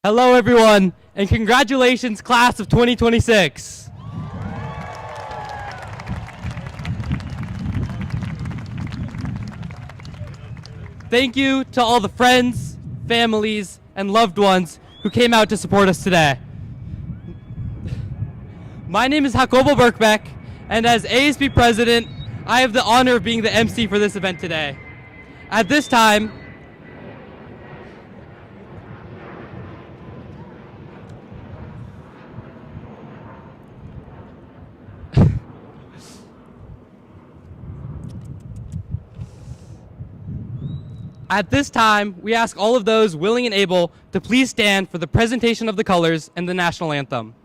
Hello, everyone, and congratulations, class of 2026. Thank you to all the friends, families, and loved ones who came out to support us today. My name is Jacobo Birkbeck, and as ASB president, I have the honor of being the MC for this event today. At this time, we ask all of those willing and able to please stand for the presentation of the colors and the national anthem.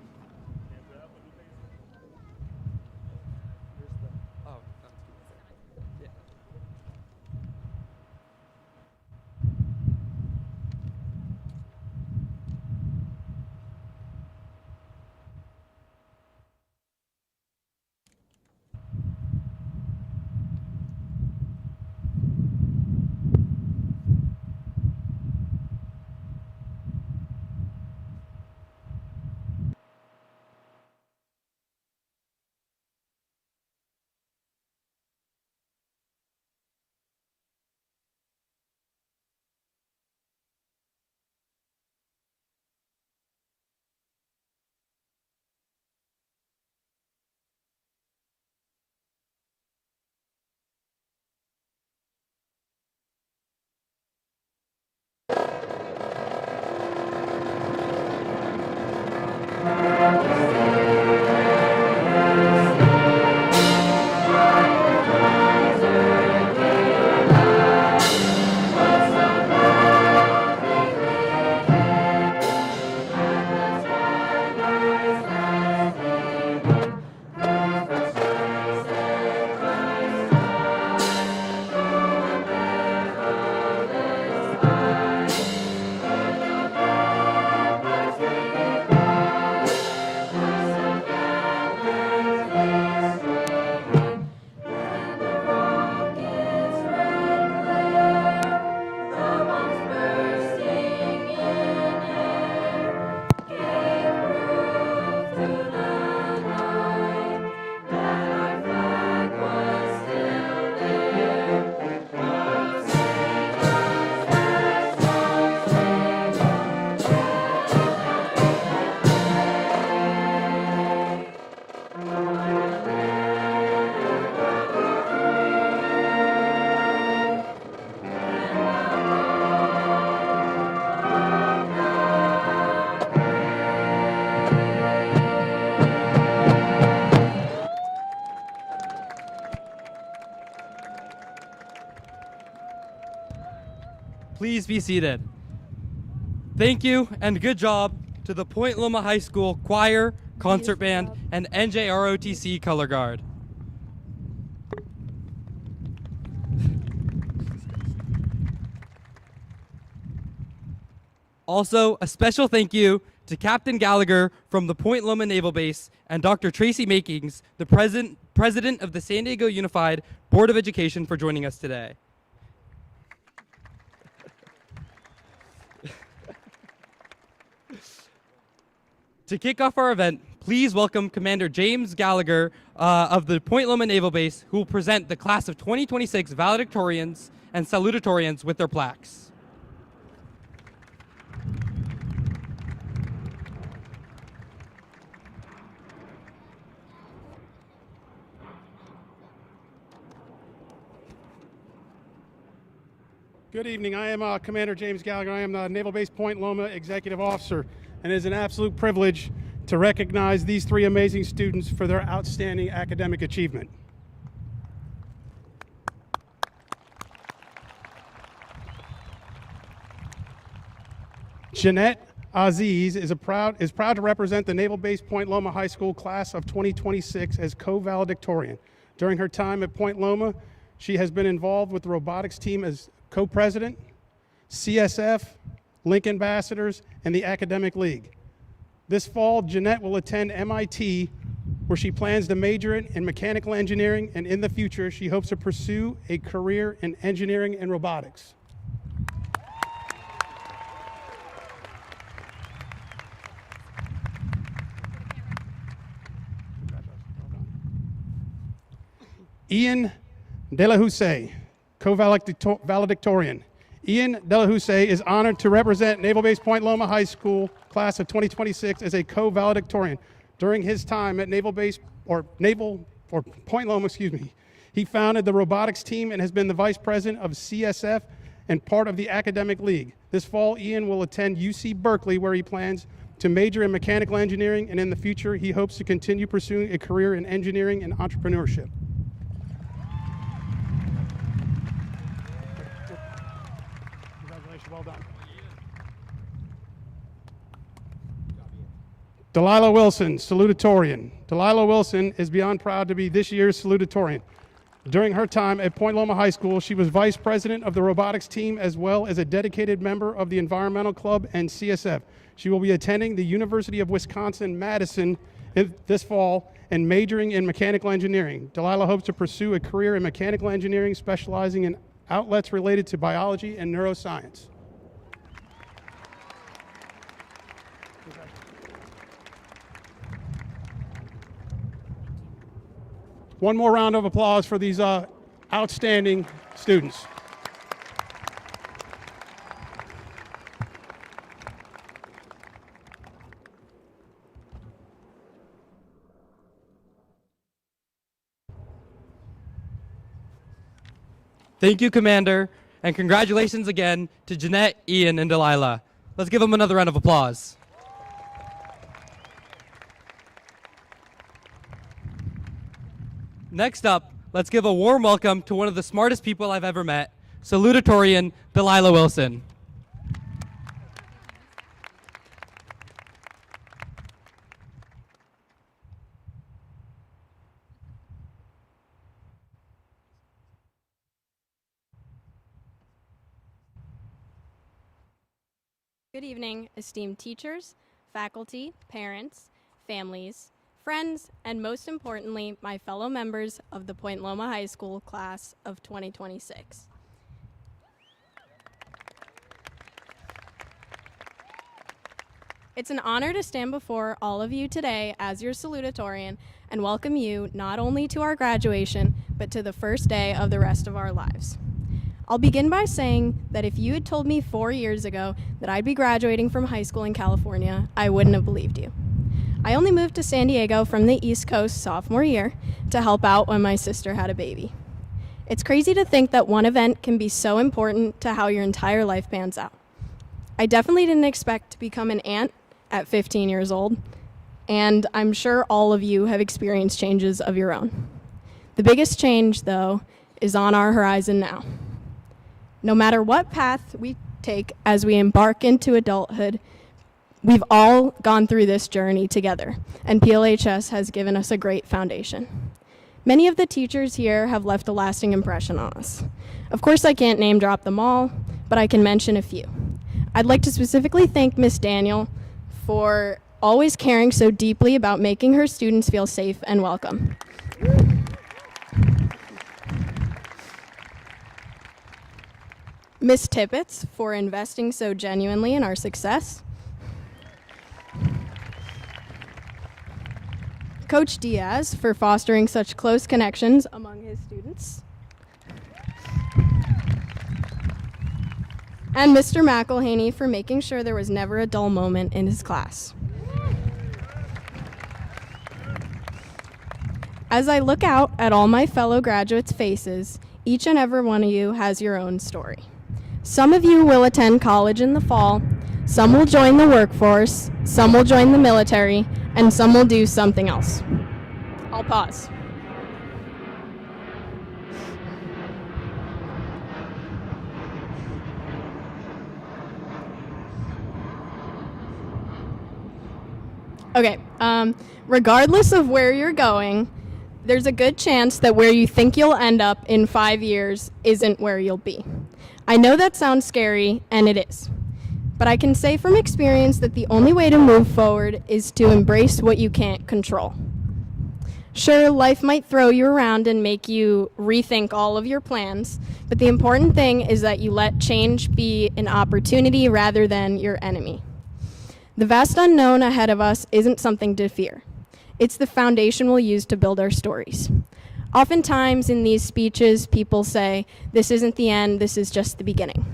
Please be seated. Thank you and good job to the Point Loma High School Choir, Concert Band, and NJROTC Color Guard. Also, a special thank you to Captain Gallagher from the Point Loma Naval Base and Dr. Tracy Makings, the president of the San Diego Unified Board of Education, for joining us today. To kick off our event, please welcome Commander James Gallagher of the Point Loma Naval Base, who will present the class of 2026 valedictorians and salutatorians with their plaques. Good evening. I am Commander James Gallagher. I am the Naval Base Point Loma Executive Officer, and it is an absolute privilege to recognize these three amazing students for their outstanding academic achievement. Jeanette Aziz is proud to represent the Naval Base Point Loma High School class of 2026 as co-valedictorian. During her time at Point Loma, she has been involved with the robotics team as co-president, CSF, Link Ambassadors, and the Academic League. This fall, Jeanette will attend MIT, where she plans to major in mechanical engineering, and in the future, she hopes to pursue a career in engineering and robotics. Ian Delahousse, co-valedictorian. Ian Delahousse is honored to represent Naval Base Point Loma High School class of 2026 as a co-valedictorian. During his time at Point Loma, he founded the robotics team and has been the vice president of CSF and part of the academic league. This fall, Ian will attend UC Berkeley, where he plans to major in mechanical engineering, and in the future, he hopes to continue pursuing a career in engineering and entrepreneurship. Congratulations, well done. Delilah Wilson, salutatorian. Delilah Wilson is beyond proud to be this year's salutatorian. During her time at Point Loma High School, she was vice president of the robotics team as well as a dedicated member of the environmental club and CSF. She will be attending the University of Wisconsin-Madison this fall and majoring in mechanical engineering. Delilah hopes to pursue a career in mechanical engineering, specializing in outlets related to biology and neuroscience. One more round of applause for these outstanding students. Thank you, Commander, and congratulations again to Jeanette, Ian, and Delilah. Let's give them another round of applause. Next up, let's give a warm welcome to one of the smartest people I've ever met, salutatorian Delilah Wilson. Good evening, esteemed teachers, faculty, parents, families, friends, and most importantly, my fellow members of the Point Loma High School class of 2026. It's an honor to stand before all of you today as your salutatorian and welcome you not only to our graduation, but to the first day of the rest of our lives. I'll begin by saying that if you had told me 4 years ago that I'd be graduating from high school in California, I wouldn't have believed you. I only moved to San Diego from the East Coast sophomore year to help out when my sister had a baby. It's crazy to think that one event can be so important to how your entire life pans out. I definitely didn't expect to become an aunt at 15 years old, and I'm sure all of you have experienced changes of your own. The biggest change, though, is on our horizon now. No matter what path we take as we embark into adulthood, we've all gone through this journey together, and PLHS has given us a great foundation. Many of the teachers here have left a lasting impression on us. Of course, I can't name drop them all, but I can mention a few. I'd like to specifically thank Miss Daniel for always caring so deeply about making her students feel safe and welcome. Miss Tippett for investing so genuinely in our success. Coach Diaz for fostering such close connections among his students. And Mr. McElhaney for making sure there was never a dull moment in his class. As I look out at all my fellow graduates' faces, each and every one of you has your own story. Some of you will attend college in the fall, some will join the workforce, some will join the military, and some will do something else. I'll pause. Okay, regardless of where you're going, there's a good chance that where you think you'll end up in 5 years isn't where you'll be. I know that sounds scary, and it is. But I can say from experience that the only way to move forward is to embrace what you can't control. Sure, life might throw you around and make you rethink all of your plans, but the important thing is that you let change be an opportunity rather than your enemy. The vast unknown ahead of us isn't something to fear. It's the foundation we'll use to build our stories. Oftentimes in these speeches, people say, this isn't the end, this is just the beginning.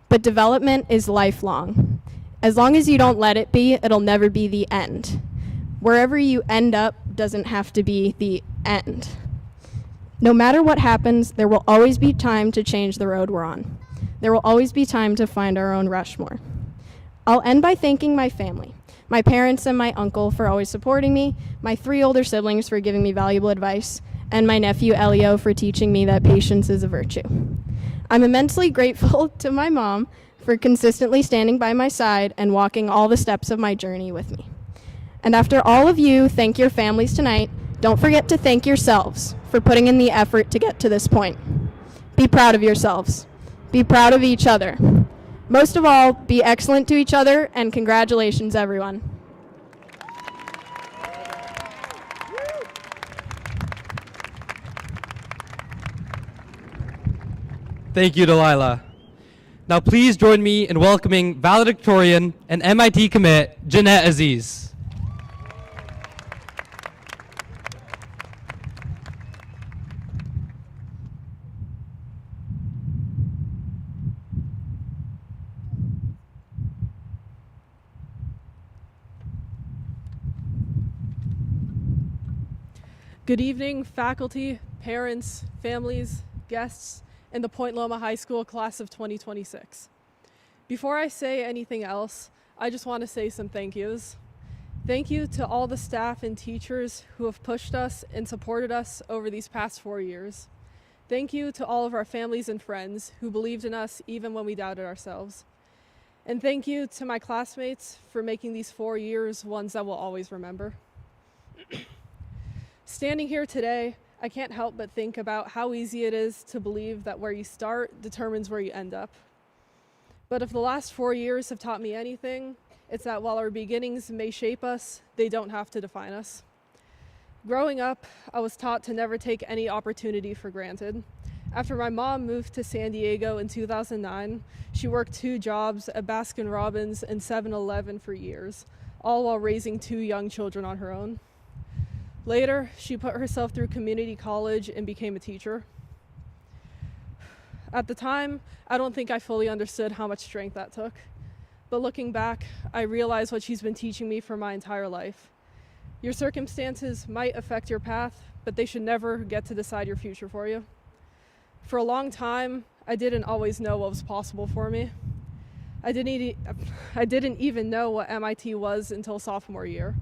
But development is lifelong. As long as you don't let it be, it'll never be the end. Wherever you end up doesn't have to be the end. No matter what happens, there will always be time to change the road we're on. There will always be time to find our own Rushmore. I'll end by thanking my family, my parents and my uncle for always supporting me, my 3 older siblings for giving me valuable advice, and my nephew Elio for teaching me that patience is a virtue. I'm immensely grateful to my mom for consistently standing by my side and walking all the steps of my journey with me. And after all of you thank your families tonight, don't forget to thank yourselves for putting in the effort to get to this point. Be proud of yourselves. Be proud of each other. Most of all, be excellent to each other, and congratulations, everyone. Thank you, Delilah. Now please join me in welcoming valedictorian and MIT commit, Jeanette Aziz. Good evening, faculty, parents, families, guests, and the Point Loma High School class of 2026. Before I say anything else, I just want to say some thank yous. Thank you to all the staff and teachers who have pushed us and supported us over these past 4 years. Thank you to all of our families and friends who believed in us even when we doubted ourselves. And thank you to my classmates for making these 4 years ones that we'll always remember. Standing here today, I can't help but think about how easy it is to believe that where you start determines where you end up. But if the last 4 years have taught me anything, it's that while our beginnings may shape us, they don't have to define us. Growing up, I was taught to never take any opportunity for granted. After my mom moved to San Diego in 2009, she worked 2 jobs at Baskin-Robbins and 7-Eleven for years, all while raising 2 young children on her own. Later, she put herself through community college and became a teacher. At the time, I don't think I fully understood how much strength that took. But looking back, I realized what she's been teaching me for my entire life. Your circumstances might affect your path, but they should never get to decide your future for you. For a long time, I didn't always know what was possible for me. I didn't even know what MIT was until sophomore year.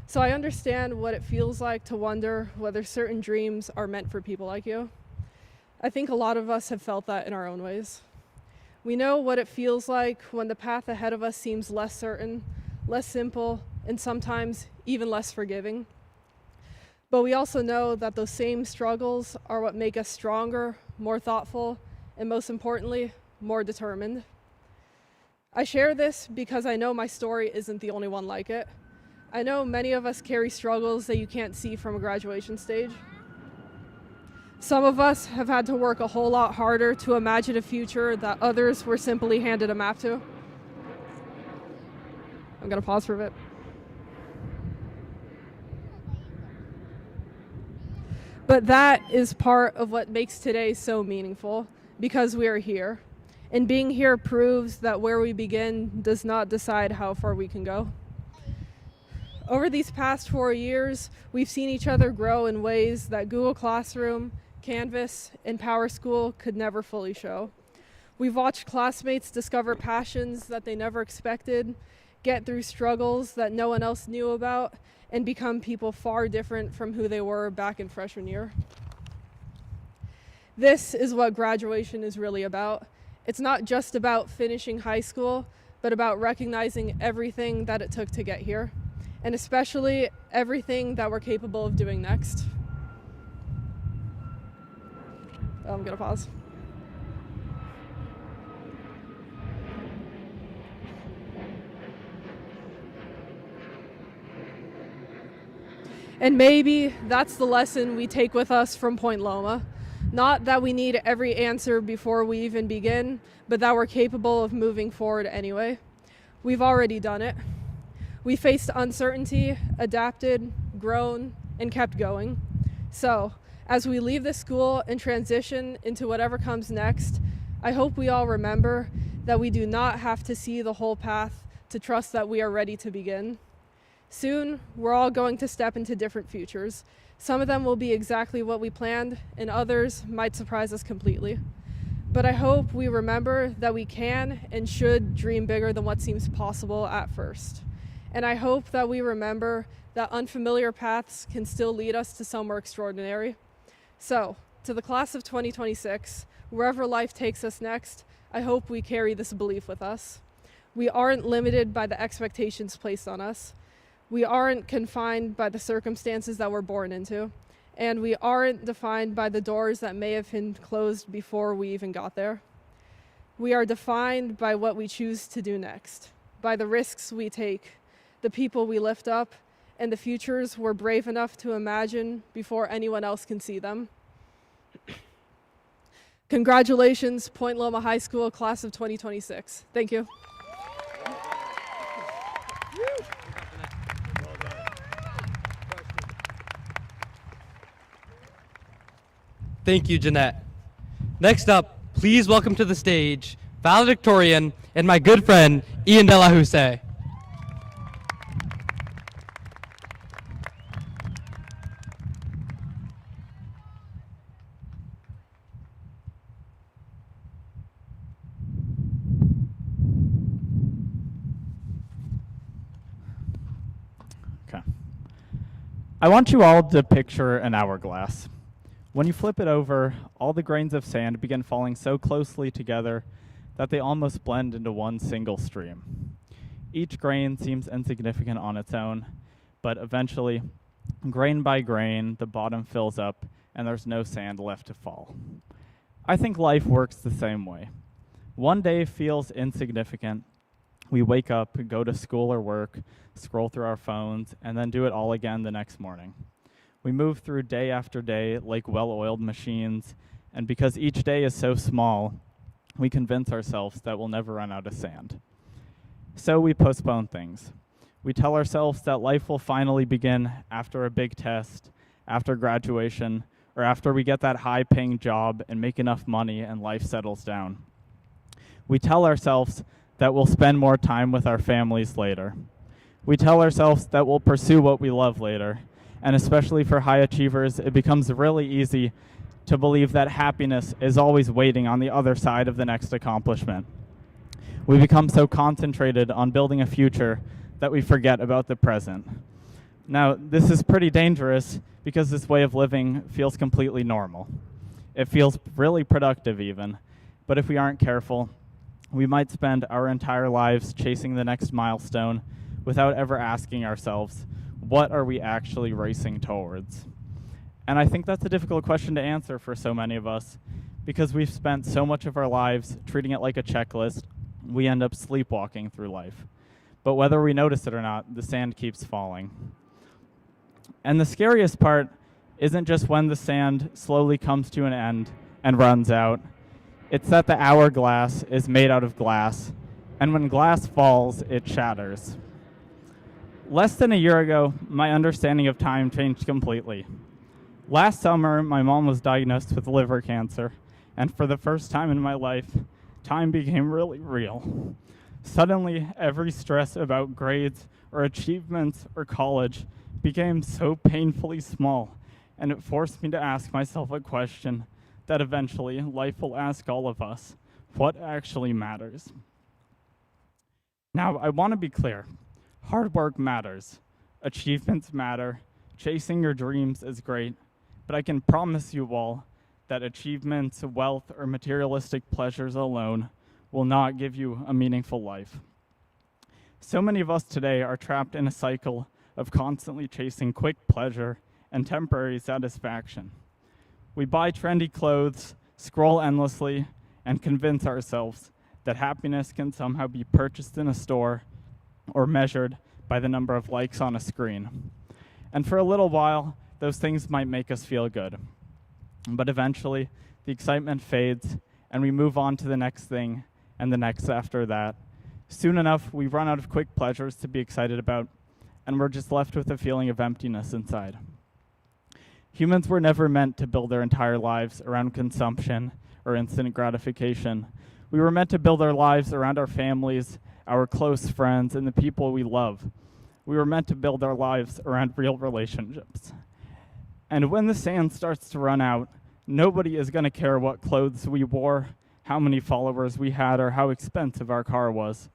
So I understand what it feels like to wonder whether certain dreams are meant for people like you. I think a lot of us have felt that in our own ways. We know what it feels like when the path ahead of us seems less certain, less simple, and sometimes even less forgiving. But we also know that those same struggles are what make us stronger, more thoughtful, and most importantly, more determined. I share this because I know my story isn't the only one like it. I know many of us carry struggles that you can't see from a graduation stage. Some of us have had to work a whole lot harder to imagine a future that others were simply handed a map to. I'm gonna pause for a bit. But that is part of what makes today so meaningful, because we are here. And being here proves that where we begin does not decide how far we can go. Over these past 4 years, we've seen each other grow in ways that Google Classroom, Canvas, and PowerSchool could never fully show. We've watched classmates discover passions that they never expected, get through struggles that no one else knew about, and become people far different from who they were back in freshman year. This is what graduation is really about. It's not just about finishing high school, but about recognizing everything that it took to get here, and especially everything that we're capable of doing next. I'm gonna pause. And maybe that's the lesson we take with us from Point Loma. Not that we need every answer before we even begin, but that we're capable of moving forward anyway. We've already done it. We faced uncertainty, adapted, grown, and kept going. So, As we leave this school and transition into whatever comes next, I hope we all remember that we do not have to see the whole path to trust that we are ready to begin. Soon, we're all going to step into different futures. Some of them will be exactly what we planned, and others might surprise us completely. But I hope we remember that we can and should dream bigger than what seems possible at first. And I hope that we remember that unfamiliar paths can still lead us to somewhere extraordinary. So, to the class of 2026, wherever life takes us next, I hope we carry this belief with us. We aren't limited by the expectations placed on us. We aren't confined by the circumstances that we're born into. And we aren't defined by the doors that may have been closed before we even got there. We are defined by what we choose to do next, by the risks we take, the people we lift up, and the futures we're brave enough to imagine before anyone else can see them. Congratulations, Point Loma High School, class of 2026. Thank you. Thank you, Jeanette. Next up, please welcome to the stage valedictorian and my good friend, Ian Delahousse. Okay. I want you all to picture an hourglass. When you flip it over, all the grains of sand begin falling so closely together that they almost blend into one single stream. Each grain seems insignificant on its own, but eventually, grain by grain, the bottom fills up and there's no sand left to fall. I think life works the same way. One day feels insignificant. We wake up, go to school or work, scroll through our phones, and then do it all again the next morning. We move through day after day like well-oiled machines, and because each day is so small, we convince ourselves that we'll never run out of sand. So we postpone things. We tell ourselves that life will finally begin after a big test, after graduation, or after we get that high-paying job and make enough money and life settles down. We tell ourselves that we'll spend more time with our families later. We tell ourselves that we'll pursue what we love later. And especially for high achievers, it becomes really easy to believe that happiness is always waiting on the other side of the next accomplishment. We become so concentrated on building a future that we forget about the present. Now, this is pretty dangerous because this way of living feels completely normal. It feels really productive even, but if we aren't careful, we might spend our entire lives chasing the next milestone without ever asking ourselves, what are we actually racing towards? And I think that's a difficult question to answer for so many of us because we've spent so much of our lives treating it like a checklist, we end up sleepwalking through life. But whether we notice it or not, the sand keeps falling. And the scariest part isn't just when the sand slowly comes to an end and runs out. It's that the hourglass is made out of glass, and when glass falls, it shatters. Less than a year ago, my understanding of time changed completely. Last summer, my mom was diagnosed with liver cancer, and for the first time in my life, time became really real. Suddenly, every stress about grades or achievements or college became so painfully small, and it forced me to ask myself a question that eventually life will ask all of us: what actually matters? Now, I want to be clear. Hard work matters. Achievements matter. Chasing your dreams is great. But I can promise you all that achievements, wealth, or materialistic pleasures alone will not give you a meaningful life. So many of us today are trapped in a cycle of constantly chasing quick pleasure and temporary satisfaction. We buy trendy clothes, scroll endlessly, and convince ourselves that happiness can somehow be purchased in a store or measured by the number of likes on a screen. And for a little while, those things might make us feel good. But eventually, the excitement fades, and we move on to the next thing, and the next after that. Soon enough, we run out of quick pleasures to be excited about, and we're just left with a feeling of emptiness inside. Humans were never meant to build their entire lives around consumption or instant gratification. We were meant to build our lives around our families, our close friends, and the people we love. We were meant to build our lives around real relationships. And when the sand starts to run out, nobody is going to care what clothes we wore, how many followers we had, or how expensive our car was.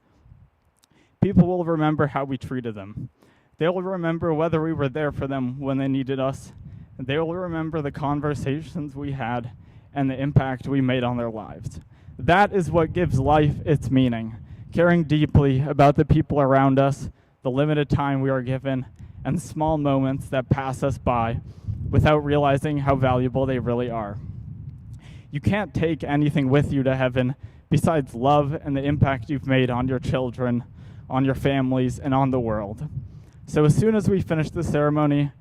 People will remember how we treated them. They will remember whether we were there for them when they needed us. They will remember the conversations we had and the impact we made on their lives. That is what gives life its meaning, caring deeply about the people around us, the limited time we are given, and small moments that pass us by without realizing how valuable they really are. You can't take anything with you to heaven besides love and the impact you've made on your children, on your families, and on the world. So as soon as we finish the ceremony,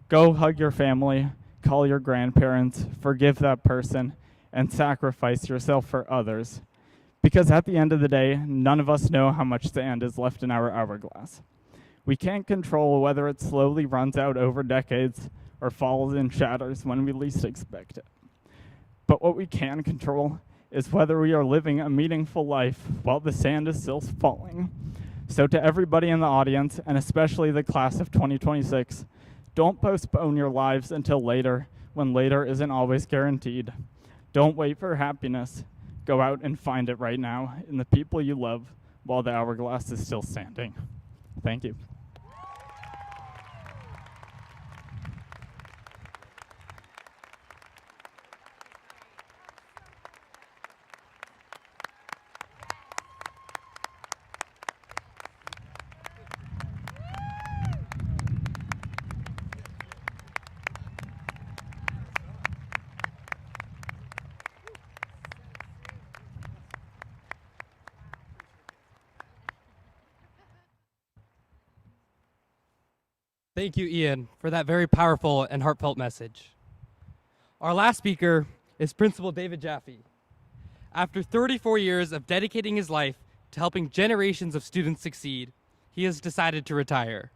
go hug your family, call your grandparents, forgive that person, and sacrifice yourself for others. Because at the end of the day, none of us know how much sand is left in our hourglass. We can't control whether it slowly runs out over decades or falls and shatters when we least expect it. But what we can control is whether we are living a meaningful life while the sand is still falling. So to everybody in the audience, and especially the class of 2026, don't postpone your lives until later, when later isn't always guaranteed. Don't wait for happiness. Go out and find it right now in the people you love while the hourglass is still standing. Thank you. Thank you, Ian, for that very powerful and heartfelt message. Our last speaker is Principal David Jaffe. After 34 years of dedicating his life to helping generations of students succeed, he has decided to retire.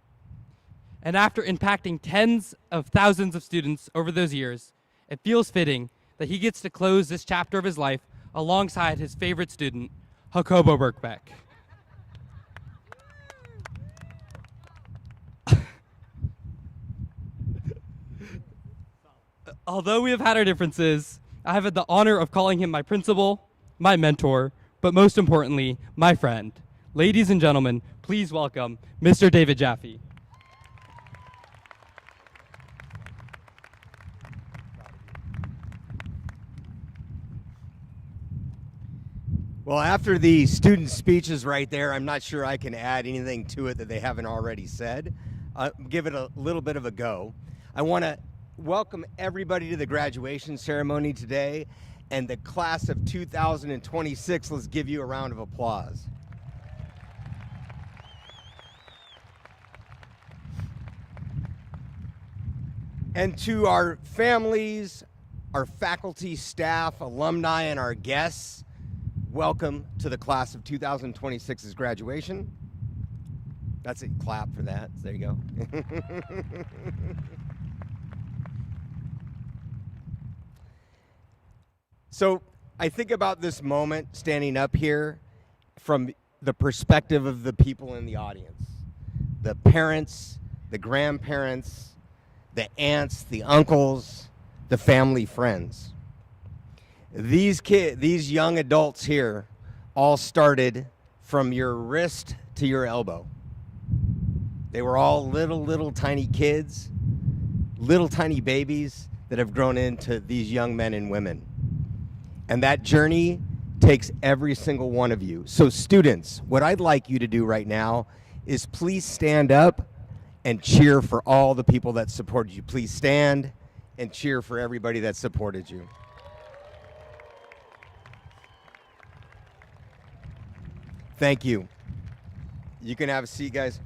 And after impacting tens of thousands of students over those years, it feels fitting that he gets to close this chapter of his life alongside his favorite student, Jacobo Birkbeck. Although we have had our differences, I have had the honor of calling him my principal, my mentor, but most importantly, my friend. Ladies and gentlemen, please welcome Mr. David Jaffe. Well, after the student speeches right there, I'm not sure I can add anything to it that they haven't already said. Give it a little bit of a go. I want to welcome everybody to the graduation ceremony today, and the class of 2026. Let's give you a round of applause. And to our families, our faculty, staff, alumni, and our guests, welcome to the class of 2026's graduation. That's it, clap for that. There you go. So I think about this moment standing up here from the perspective of the people in the audience, the parents, the grandparents, the aunts, the uncles, the family friends. These young adults here all started from your wrist to your elbow. They were all little tiny kids, little tiny babies that have grown into these young men and women. And that journey takes every single one of you. So students, what I'd like you to do right now is please stand up and cheer for all the people that supported you. Please stand and cheer for everybody that supported you. Thank you. You can have a seat, guys.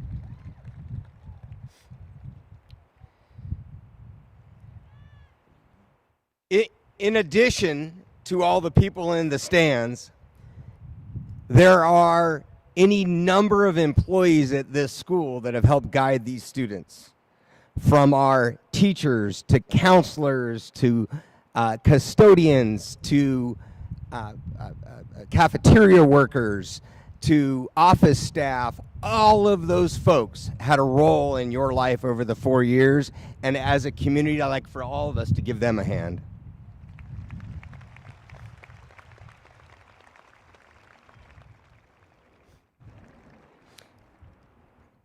In addition to all the people in the stands, there are any number of employees at this school that have helped guide these students. from our teachers to counselors to custodians to cafeteria workers to office staff, all of those folks had a role in your life over the 4 years. And as a community, I'd like for all of us to give them a hand.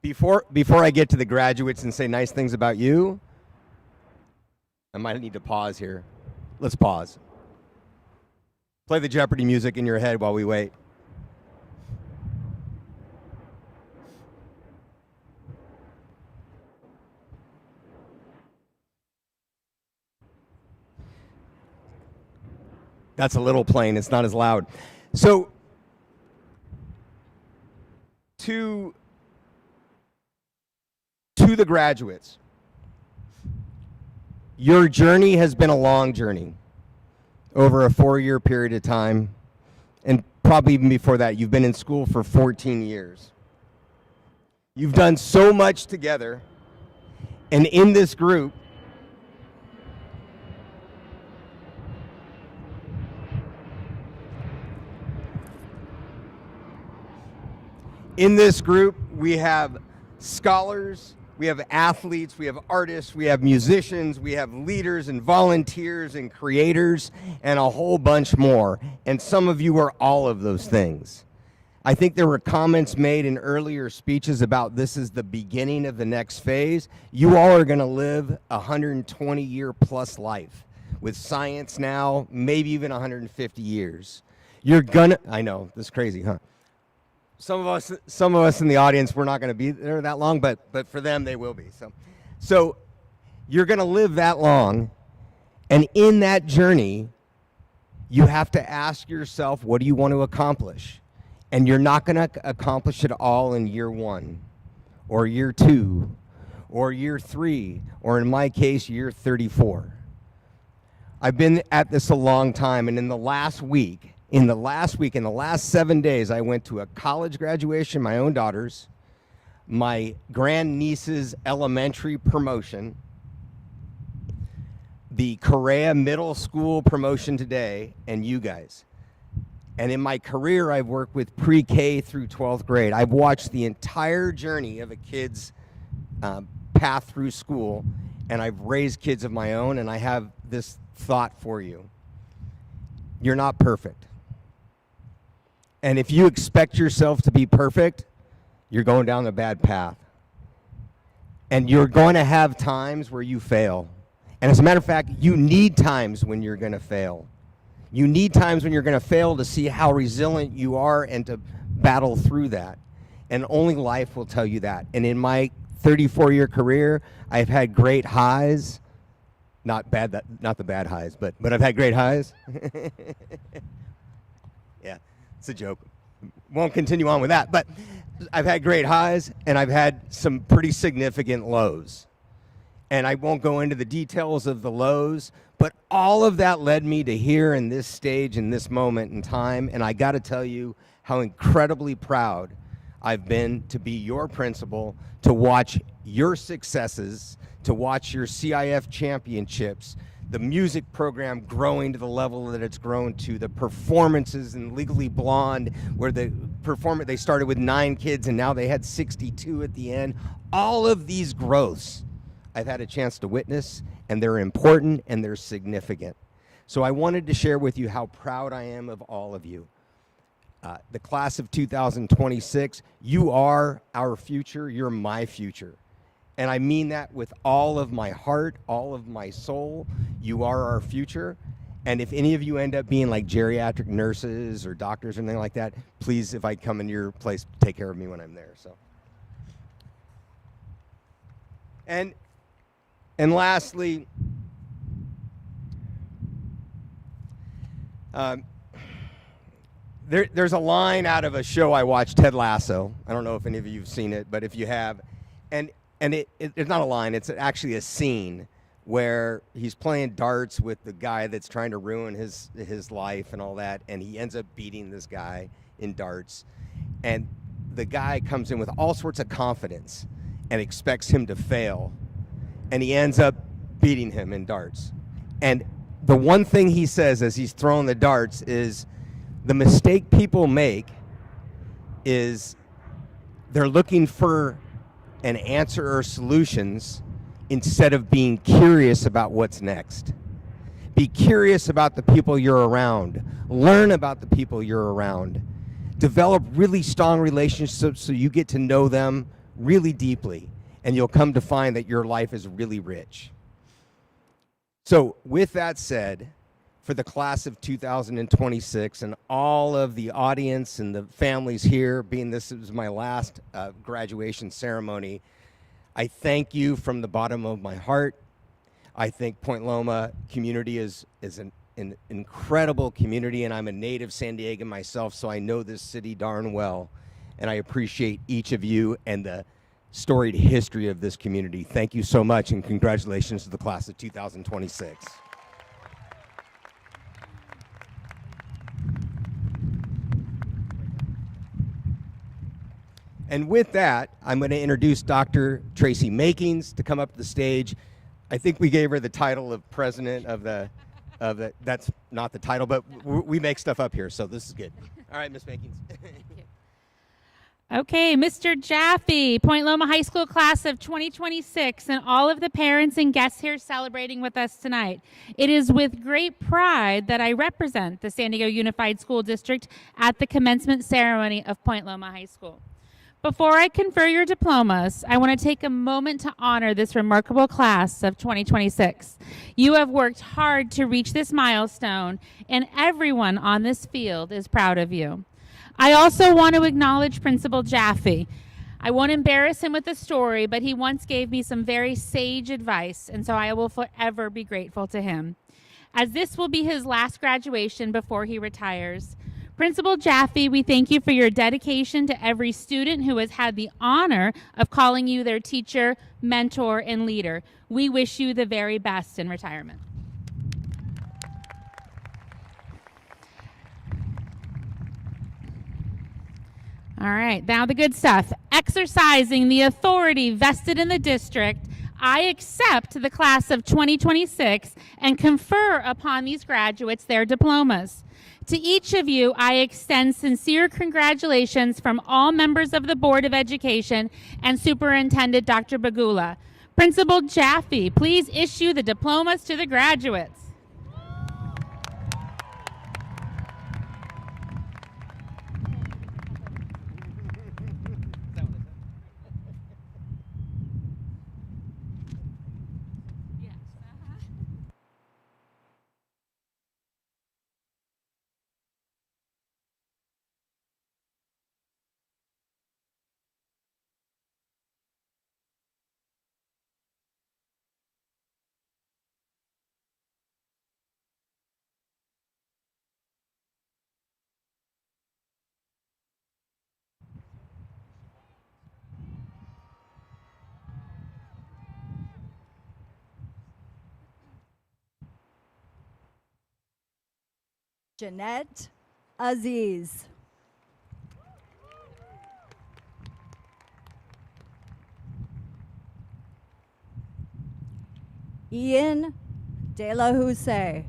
Before I get to the graduates and say nice things about you, I might need to pause here. Let's pause. Play the Jeopardy music in your head while we wait. That's a little plain. It's not as loud. So, to the graduates, your journey has been a long journey over a 4-year period of time, and probably even before that. You've been in school for 14 years. You've done so much together, and in this group, we have scholars, we have athletes, we have artists, we have musicians, we have leaders and volunteers and creators, and a whole bunch more. And some of you are all of those things. I think there were comments made in earlier speeches about this is the beginning of the next phase. You all are going to live a 120-year plus life with science now, maybe even 150 years. I know, this is crazy, huh? Some of us in the audience, we're not going to be there that long, but for them, they will be. So you're going to live that long, and in that journey, you have to ask yourself, what do you want to accomplish? And you're not going to accomplish it all in year 1, or year 2, or year 3, or in my case, year 34. I've been at this a long time, and in the last 7 days, I went to a college graduation, my own daughter's, my grandniece's elementary promotion, the Correa Middle School promotion today, and you guys. And in my career, I've worked with pre-K through 12th grade. I've watched the entire journey of a kid's path through school, and I've raised kids of my own, and I have this thought for you. You're not perfect. And if you expect yourself to be perfect, you're going down a bad path. And you're going to have times where you fail. And as a matter of fact, you need times when you're going to fail. You need times when you're going to fail to see how resilient you are and to battle through that. And only life will tell you that. And in my 34-year career, I've had great highs. Not the bad highs, but I've had great highs. Yeah. It's a joke. Won't continue on with that. But I've had great highs, and I've had some pretty significant lows. And I won't go into the details of the lows, but all of that led me to here in this stage, in this moment in time. And I got to tell you how incredibly proud I've been to be your principal, to watch your successes, to watch your CIF championships, the music program growing to the level that it's grown to, the performances in Legally Blonde, where they started with 9 kids and now they had 62 at the end. All of these growths I've had a chance to witness, and they're important and they're significant. So I wanted to share with you how proud I am of all of you. The class of 2026, you are our future, you're my future. And I mean that with all of my heart, all of my soul. You are our future. And if any of you end up being like geriatric nurses or doctors or anything like that, please, if I come into your place, take care of me when I'm there. So, and lastly, there's a line out of a show I watched, Ted Lasso. I don't know if any of you have seen it, but if you have, and it's not a line, it's actually a scene where he's playing darts with the guy that's trying to ruin his life and all that, and he ends up beating this guy in darts. And the guy comes in with all sorts of confidence and expects him to fail. and he ends up beating him in darts. And the one thing he says as he's throwing the darts is the mistake people make is they're looking for an answer or solutions instead of being curious about what's next. Be curious about the people you're around. Learn about the people you're around. Develop really strong relationships so you get to know them really deeply, and you'll come to find that your life is really rich. So with that said, for the class of 2026 and all of the audience and the families here, being this is my last graduation ceremony, I thank you from the bottom of my heart. I think Point Loma community is an incredible community, and I'm a native San Diegan myself, so I know this city darn well, and I appreciate each of you and the storied history of this community. Thank you so much, and congratulations to the class of 2026. And with that, I'm going to introduce Dr. Tracy Makings to come up to the stage. I think we gave her the title of president of the, that's not the title, but we make stuff up here, so this is good. All right, Ms. Makings. Okay, Mr. Jaffe, Point Loma High School class of 2026, and all of the parents and guests here celebrating with us tonight. It is with great pride that I represent the San Diego Unified School District at the commencement ceremony of Point Loma High School. Before I confer your diplomas, I want to take a moment to honor this remarkable class of 2026. You have worked hard to reach this milestone, and everyone on this field is proud of you. I also want to acknowledge Principal Jaffe. I won't embarrass him with a story, but he once gave me some very sage advice, and so I will forever be grateful to him. As this will be his last graduation before he retires, Principal Jaffe, we thank you for your dedication to every student who has had the honor of calling you their teacher, mentor, and leader. We wish you the very best in retirement. All right, now the good stuff. Exercising the authority vested in the district, I accept the class of 2026 and confer upon these graduates their diplomas. To each of you, I extend sincere congratulations from all members of the Board of Education and Superintendent Dr. Bagula. Principal Jaffe, please issue the diplomas to the graduates. Jeanette Aziz. Ian De La Houssaye.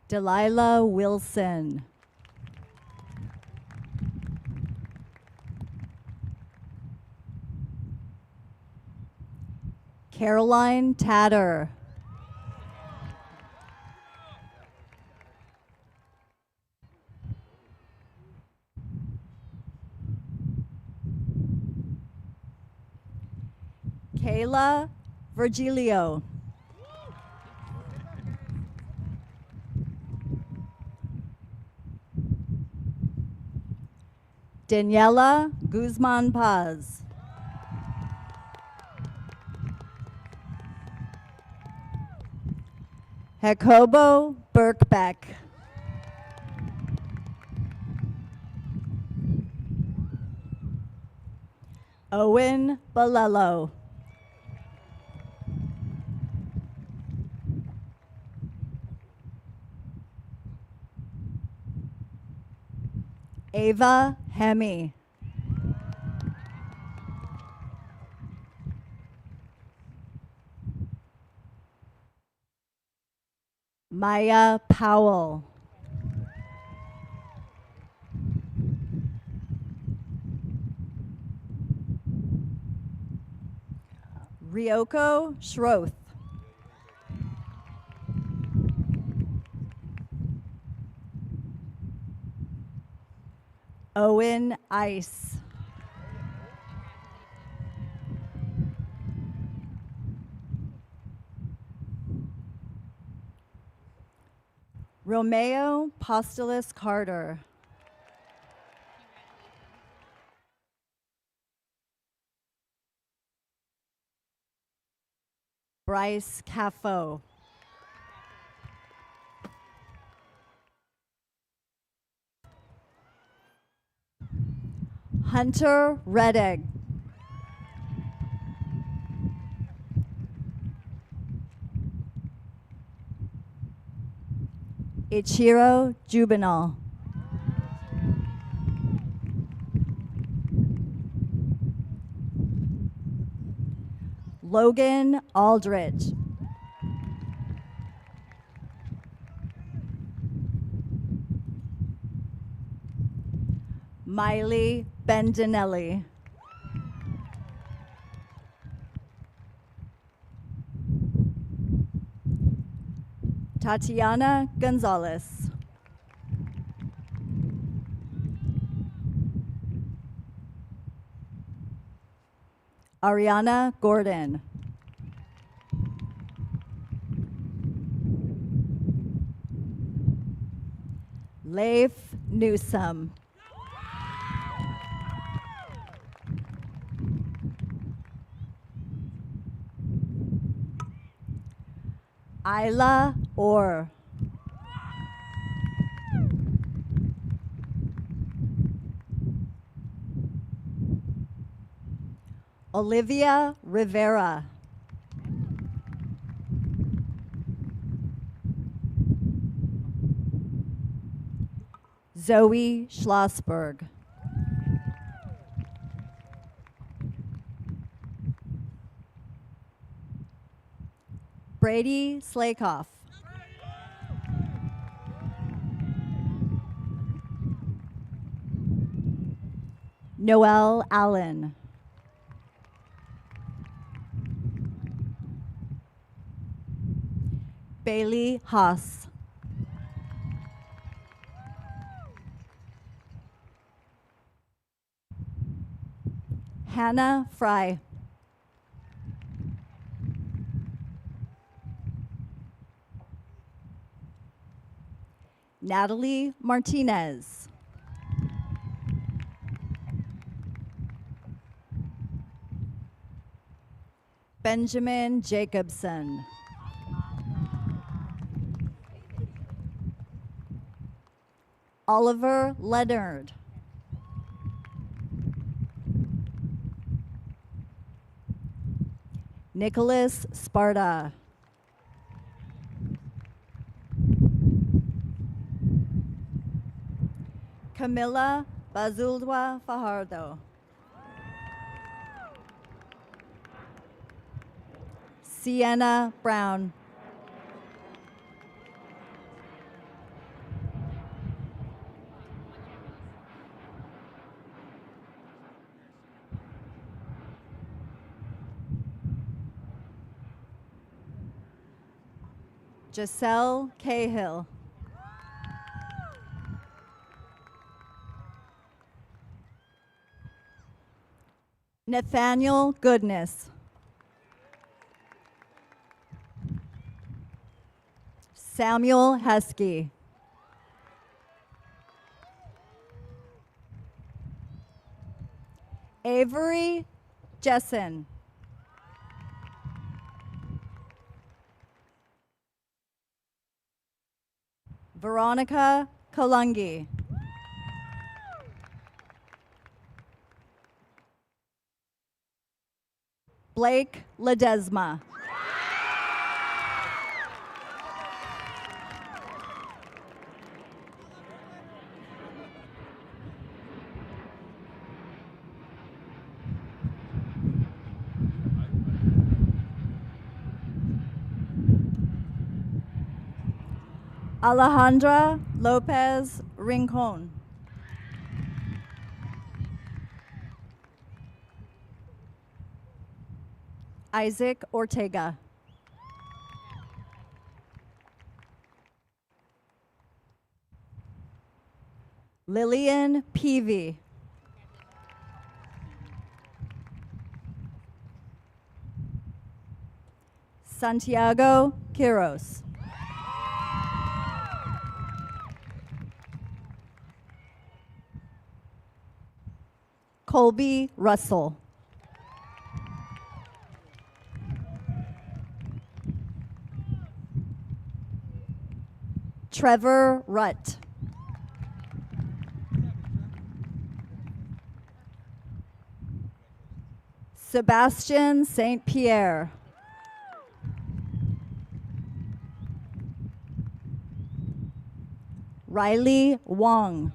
Delilah Wilson. Caroline Tatter. Kayla Virgilio. Daniela Guzman Paz. Jacobo Birkbeck. Owen Balello. Ava Hemi. Maya Powell. Ryoko Schroth. Owen Ice. Romeo Postulis Carter. Bryce Caffo. Hunter Reddig. Ichiro Juvenal. Logan Aldrich. Miley Bendinelli. Tatiana Gonzalez. Ariana Gordon. Leif Newsome. Isla Orr. Olivia Rivera. Zoe Schlossberg. Brady Slakoff. Noel Allen. Bailey Haas. Hannah Fry. Natalie Martinez. Benjamin Jacobson. Oliver Leonard. Nicholas Sparta. Camilla Bazuldwa Fajardo. Sienna Brown. Giselle Cahill. Nathaniel Goodness. Samuel Heskey. Avery Jessen. Veronica Kalungi. Blake Ledesma. Alejandra Lopez Rincon. Isaac Ortega. Lillian Peavy. Santiago Quiros. Colby Russell. Trevor Rutt. Sebastian St. Pierre. Riley Wong.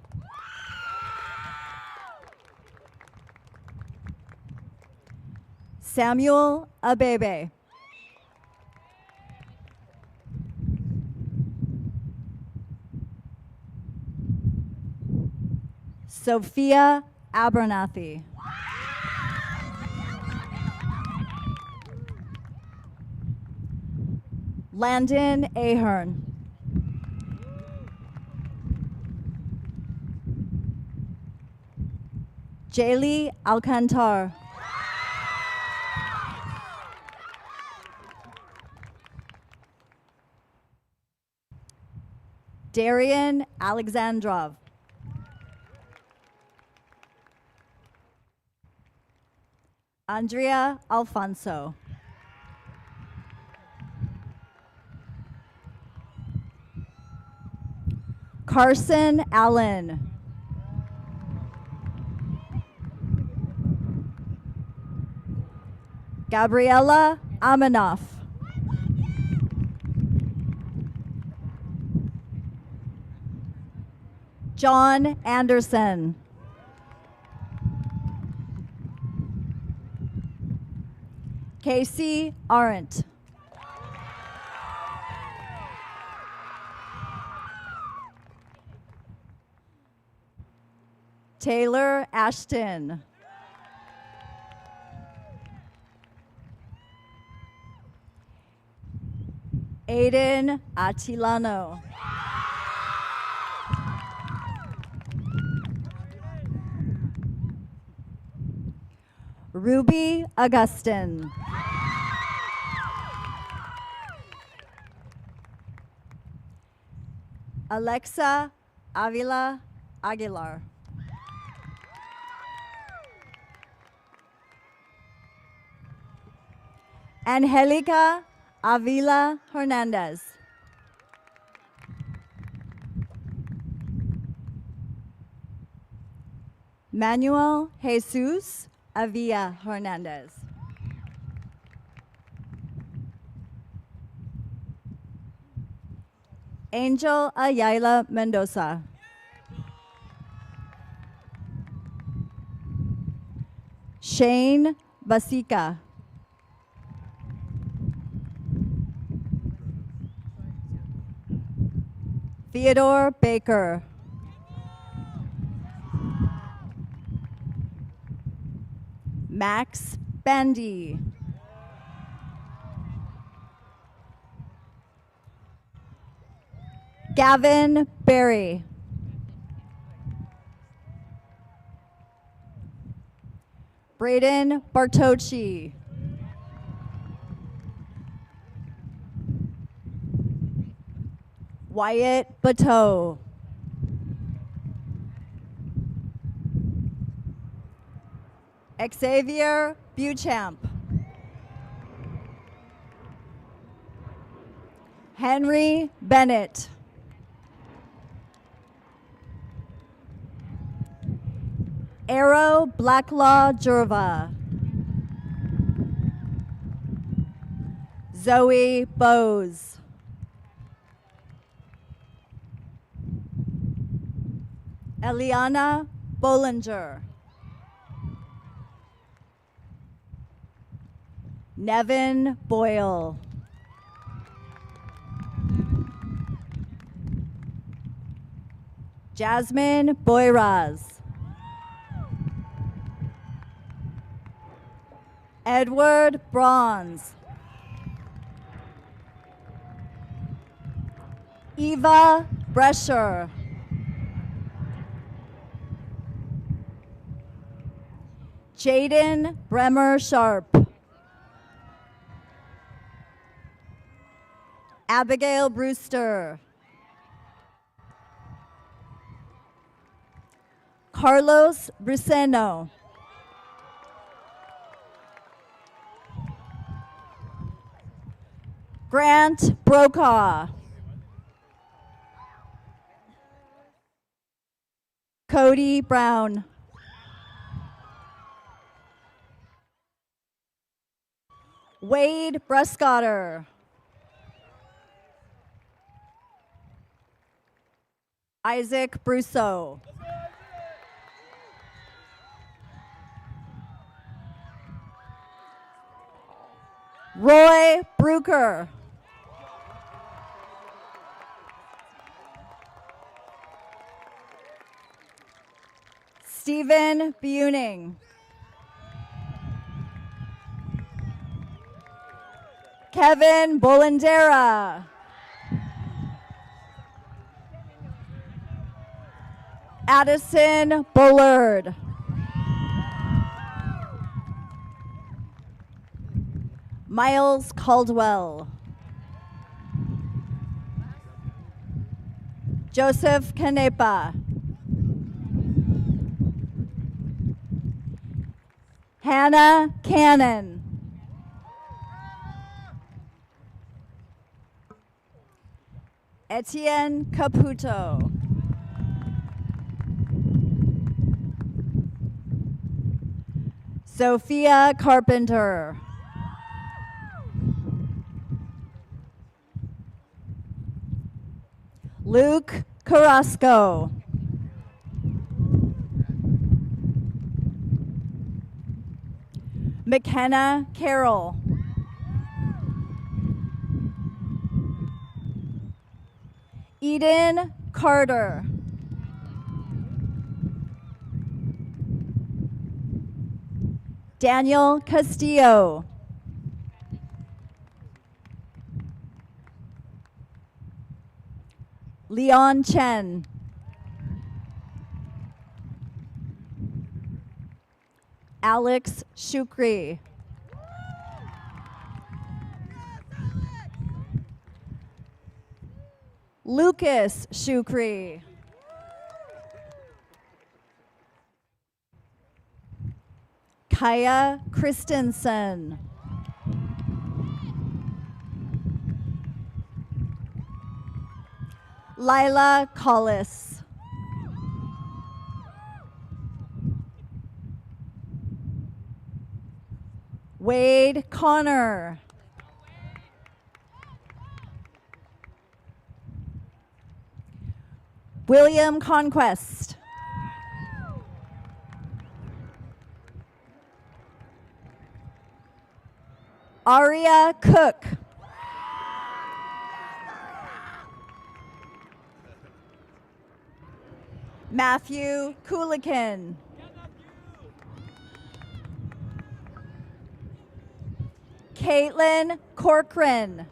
Samuel Abebe. Sophia Abernathy. Landon Ahern. Jaylee Alcantar. Darian Alexandrov. Andrea Alfonso. Carson Allen. Gabriella Amanoff. John Anderson. Casey Arendt. Taylor Ashton. Aiden Atilano. Ruby Augustin. Alexa Avila Aguilar. Angelica Avila Hernandez. Manuel Jesus Avila Hernandez. Angel Ayala Mendoza. Shane Basica. Theodore Baker. Max Bandy. Gavin Berry. Braden Bartocci. Wyatt Bateau. Xavier Buchamp. Henry Bennett. Arrow Blacklaw Jurva. Zoe Bose. Eliana Bollinger. Nevin Boyle. Jasmine Boyraz. Edward Bronze. Eva Brescher. Jaden Bremer Sharp. Abigail Brewster. Carlos Bruseno. Grant Brokaw. Cody Brown. Wade Bruscotter. Isaac Brousseau. Roy Bruker. Stephen Buning. Kevin Bolandera. Addison Bullard. Miles Caldwell. Joseph Canepa. Hannah Cannon. Etienne Caputo. Sophia Carpenter. Luke Carrasco. McKenna Carroll. Eden Carter. Daniel Castillo. Leon Chen. Alex Shukri. Lucas Shukri. Kaya Christensen. Lila Collis. Wade Connor. William Conquest. Aria Cook. Matthew Coolican. Caitlin Corcoran.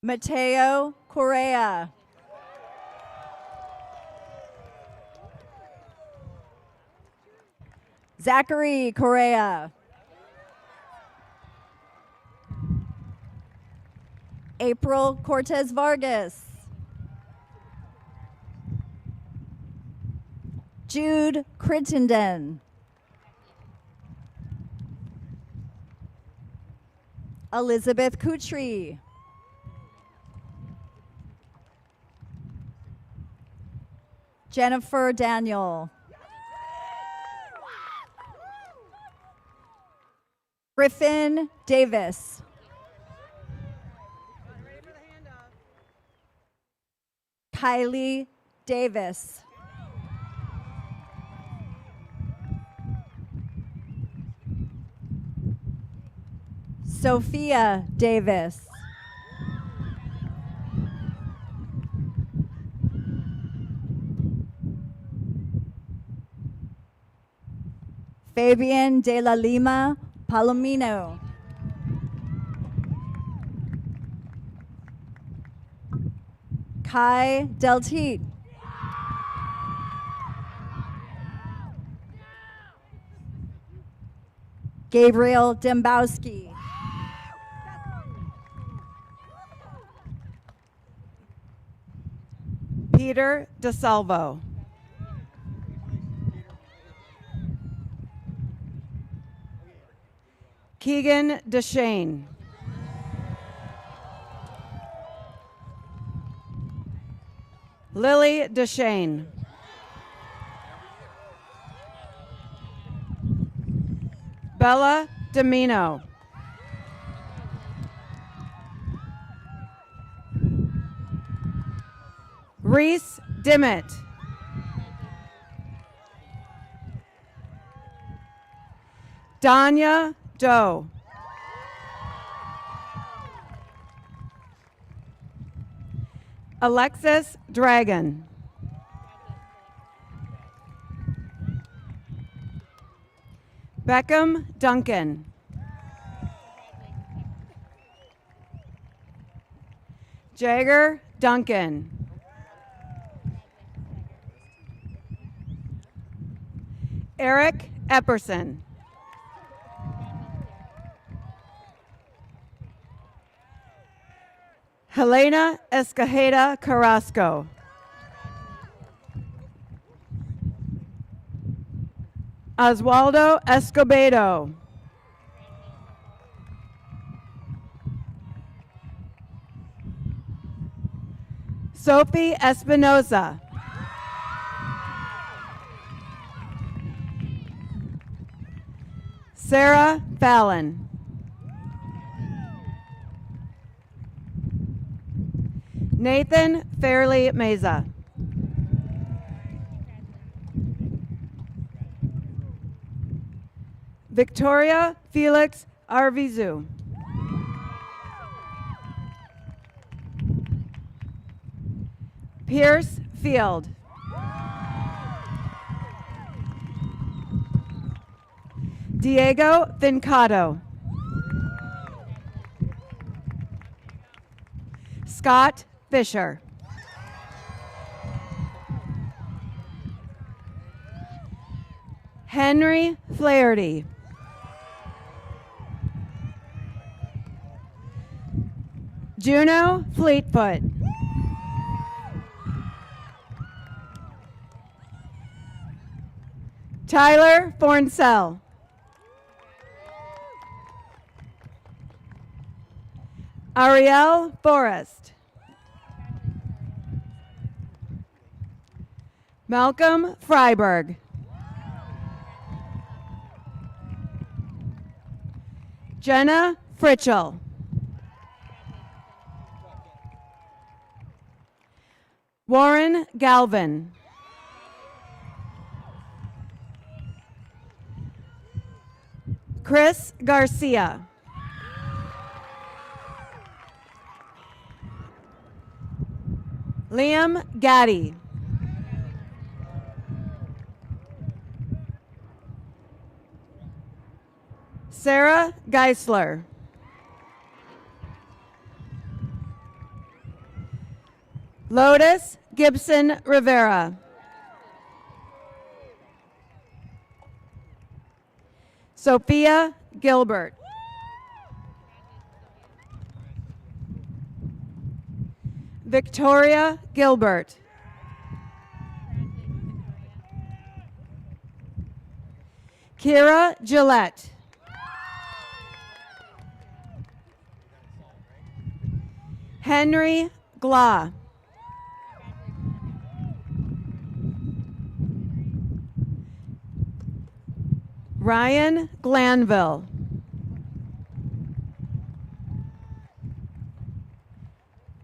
Mateo Correa. Zachary Correa. April Cortez Vargas. Jude Crittenden. Elizabeth Kutri. Jennifer Daniel. Griffin Davis. Kylie Davis. Sophia Davis. Fabian de la Lima Palomino. Kai Delteat. Gabriel Dembowski. Peter DeSalvo. Keegan DeShane. Lily DeShane. Bella Domino. Reese Dimmitt. Danya Doe. Alexis Dragon. Beckham Duncan. Jagger Duncan. Eric Epperson. Helena Escajeda Carrasco. Oswaldo Escobedo. Sophie Espinoza. Sarah Fallon. Nathan Fairley Meza. Victoria Felix Arvizu. Pierce Field. Diego Vincato. Scott Fisher. Henry Flaherty. Juno Fleetfoot. Tyler Forncell. Ariel Forrest. Malcolm Freiberg. Jenna Fritchell. Warren Galvin. Chris Garcia. Liam Gaddy. Sarah Geisler. Lotus Gibson Rivera. Sophia Gilbert. Victoria Gilbert. Kira Gillette. Henry Glah. Ryan Glanville.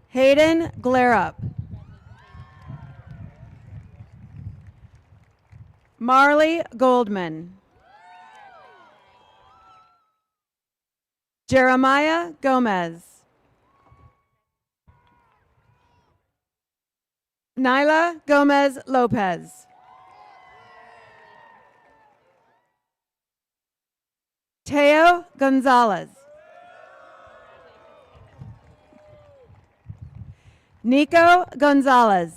Hayden Glarup. Marley Goldman. Jeremiah Gomez. Nyla Gomez Lopez. Teo Gonzalez. Nico Gonzalez.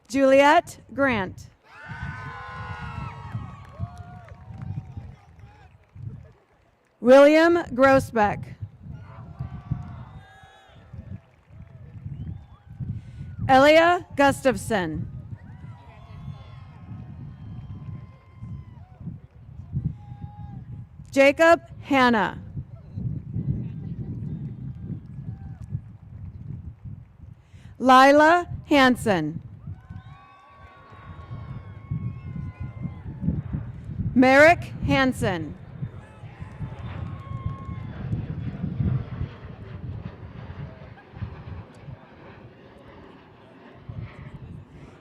Juliet Grant. William Grossbeck. Elia Gustafson. Jacob Hanna. Lila Hansen. Merrick Hansen.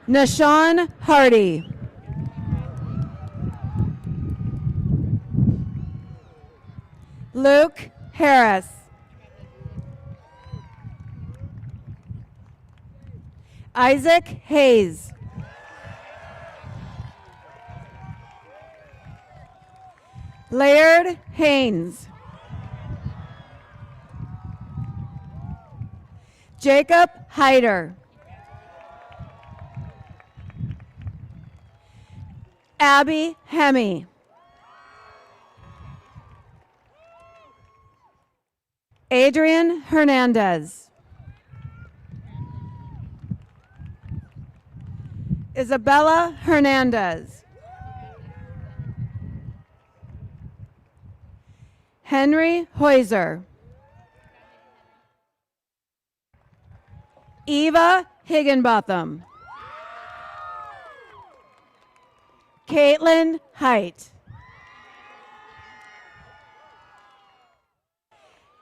Nashawn Hardy. Luke Harris. Isaac Hayes. Laird Haynes. Jacob Hyder. Abby Hemme. Adrian Hernandez. Isabella Hernandez. Henry Heuser. Eva Higginbotham. Caitlin Height.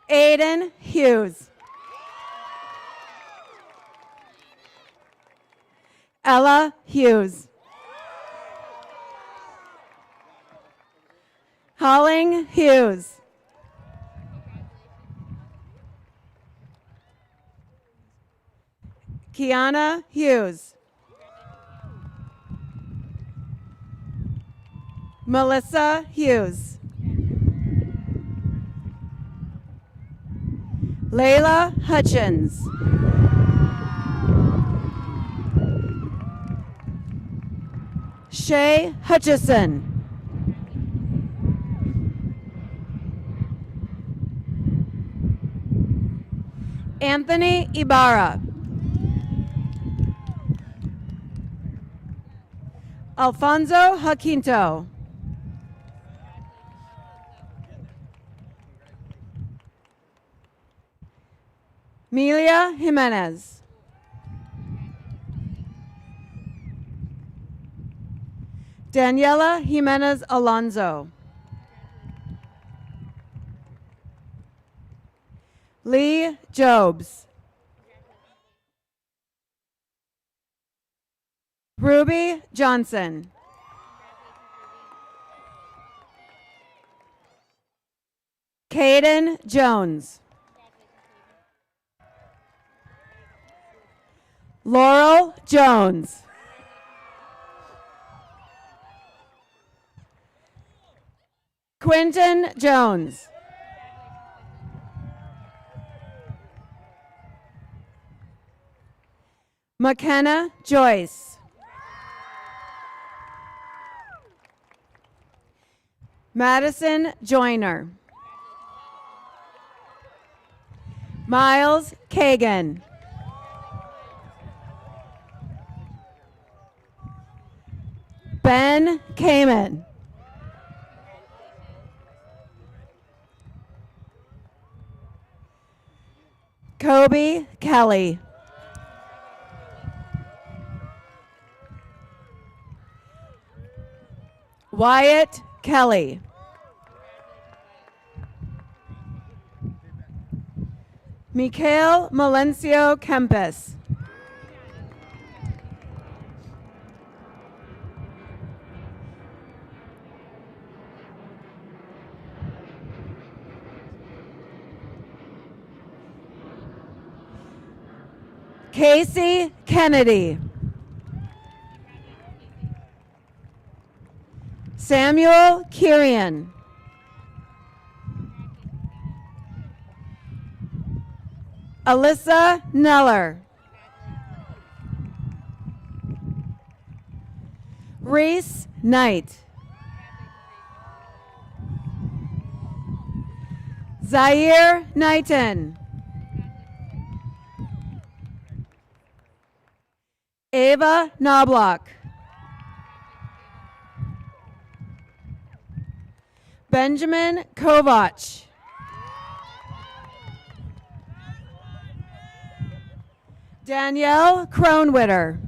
Aiden Hughes. Ella Hughes. Holling Hughes. Kiana Hughes. Melissa Hughes. Layla Hutchins. Shay Hutchison. Anthony Ibarra. Alfonso Jacinto. Melia Jimenez. Daniela Jimenez Alonso. Lee Jobs. Ruby Johnson. Caden Jones. Laurel Jones. Quinton Jones. McKenna Joyce. Madison Joyner. Miles Kagan. Ben Kamen. Kobe Kelly. Wyatt Kelly. Mikhail Melencio Kempis. Casey Kennedy. Samuel Kirian. Alyssa Neller. Reese Knight. Zaire Knighton. Ava Knobloch. Benjamin Kovach. Danielle Kronwitter.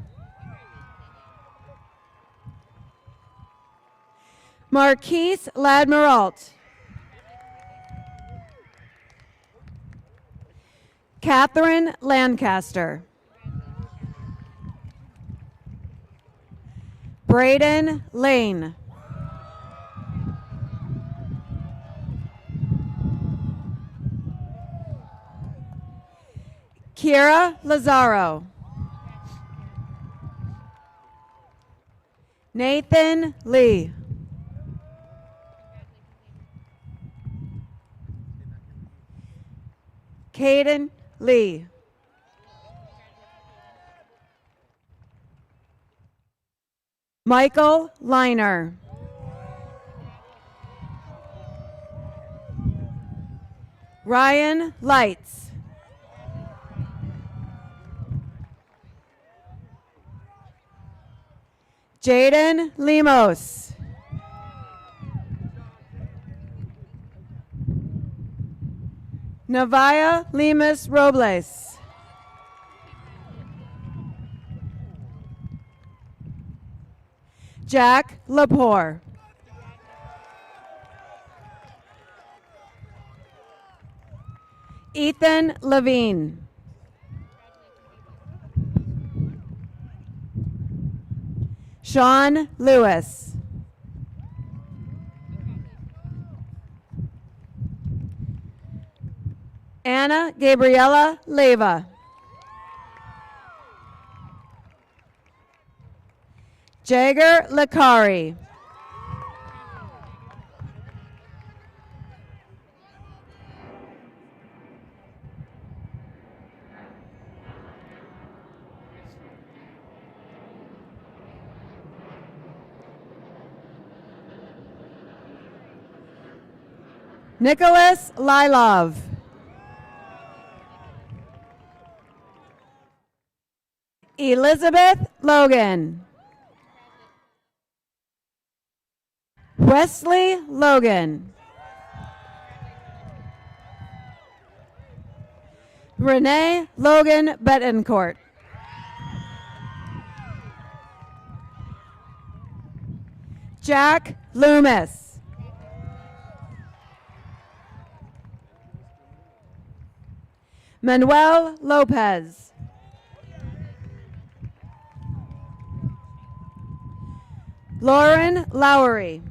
Marquise Ladmiralt. Catherine Lancaster. Braden Lane. Kira Lazaro. Nathan Lee. Caden Lee. Michael Liner. Ryan Lights. Jaden Lemos. Navaya Lemus Robles. Jack Lepore. Ethan Levine. Sean Lewis. Anna Gabriella Leva. Jagger Lakari. Nicholas Lilov. Elizabeth Logan. Wesley Logan. Renee Logan Betancourt. Jack Loomis. Manuel Lopez. Lauren Lowry.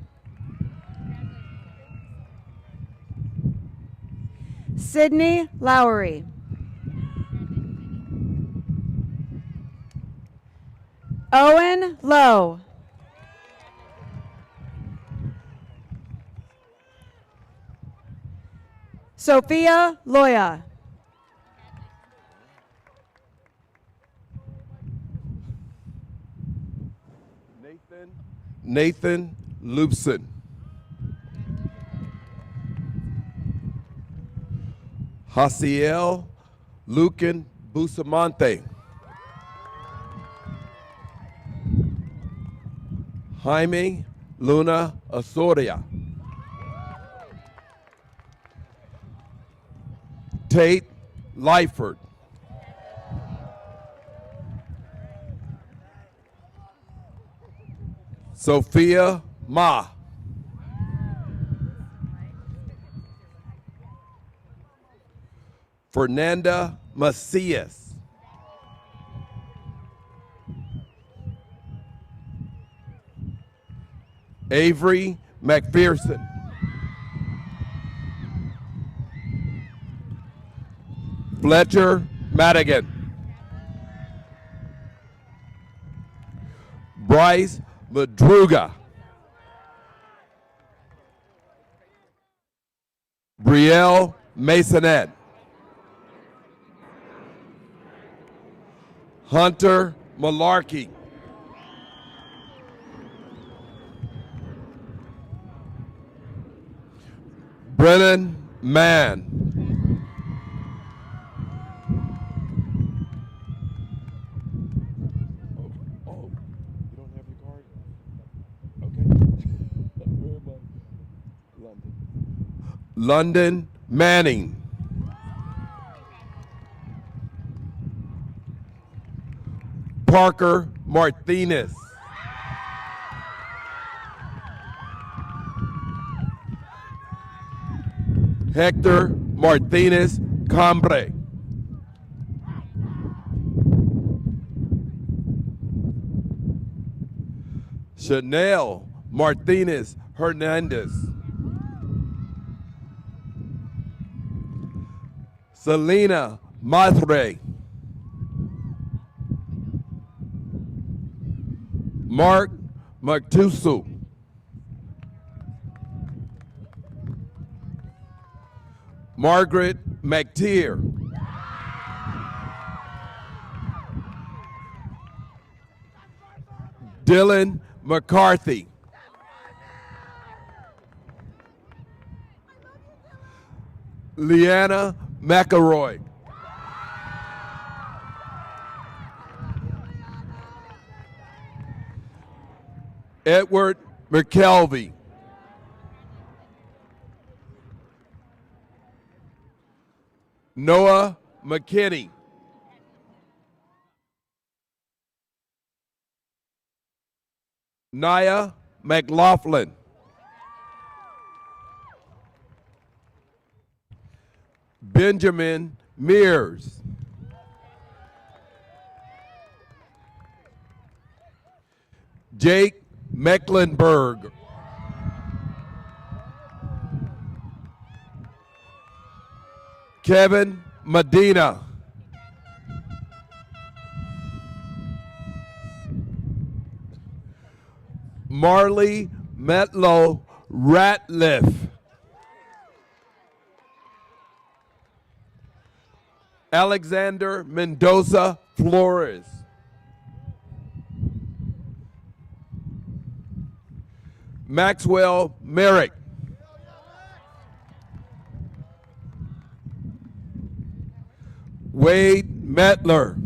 Sydney Lowry. Owen Lowe. Sophia Loya. Nathan Lupson. Hasiel Lucan Bustamante. Jaime Luna Osoria. Tate Lyford. Sophia Ma. Fernanda Macias. Avery McPherson. Fletcher Madigan. Bryce Madruga. Brielle Masonette. Hunter Malarkey. Brennan Mann. Oh, you don't have your card? Okay. Where am I? London Manning. Parker Martinez. Hector Martinez Cambre. Chanel Martinez Hernandez. Selena Madre. Mark Maktusu. Margaret McTeer. Dylan McCarthy. Leanna McElroy. Edward McKelvey. Noah McKinney. Naya McLaughlin. Benjamin Mears. Jake Mecklenburg. Kevin Medina. Marley Metlow Ratliff. Alexander Mendoza Flores. Maxwell Merrick. Wade Metler.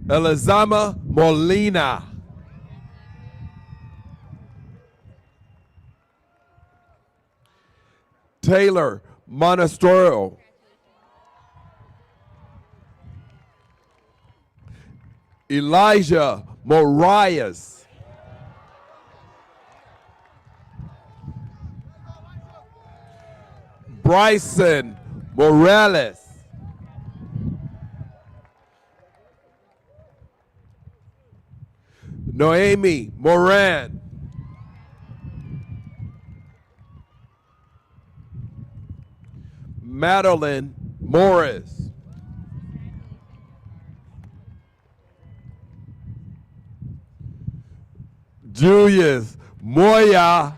Elizama Molina. Taylor Monasterio. Elijah Morias. Bryson Morales. Noemi Moran. Madeline Morris. Julius Moya.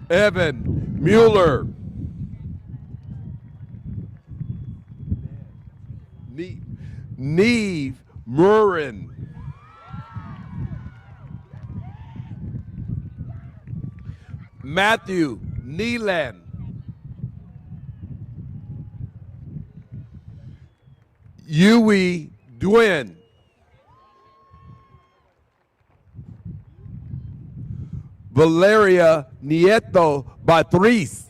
Evan Mueller. Neve Murrin. Matthew Neelan. Yui Dwyn. Valeria Nieto Batriz.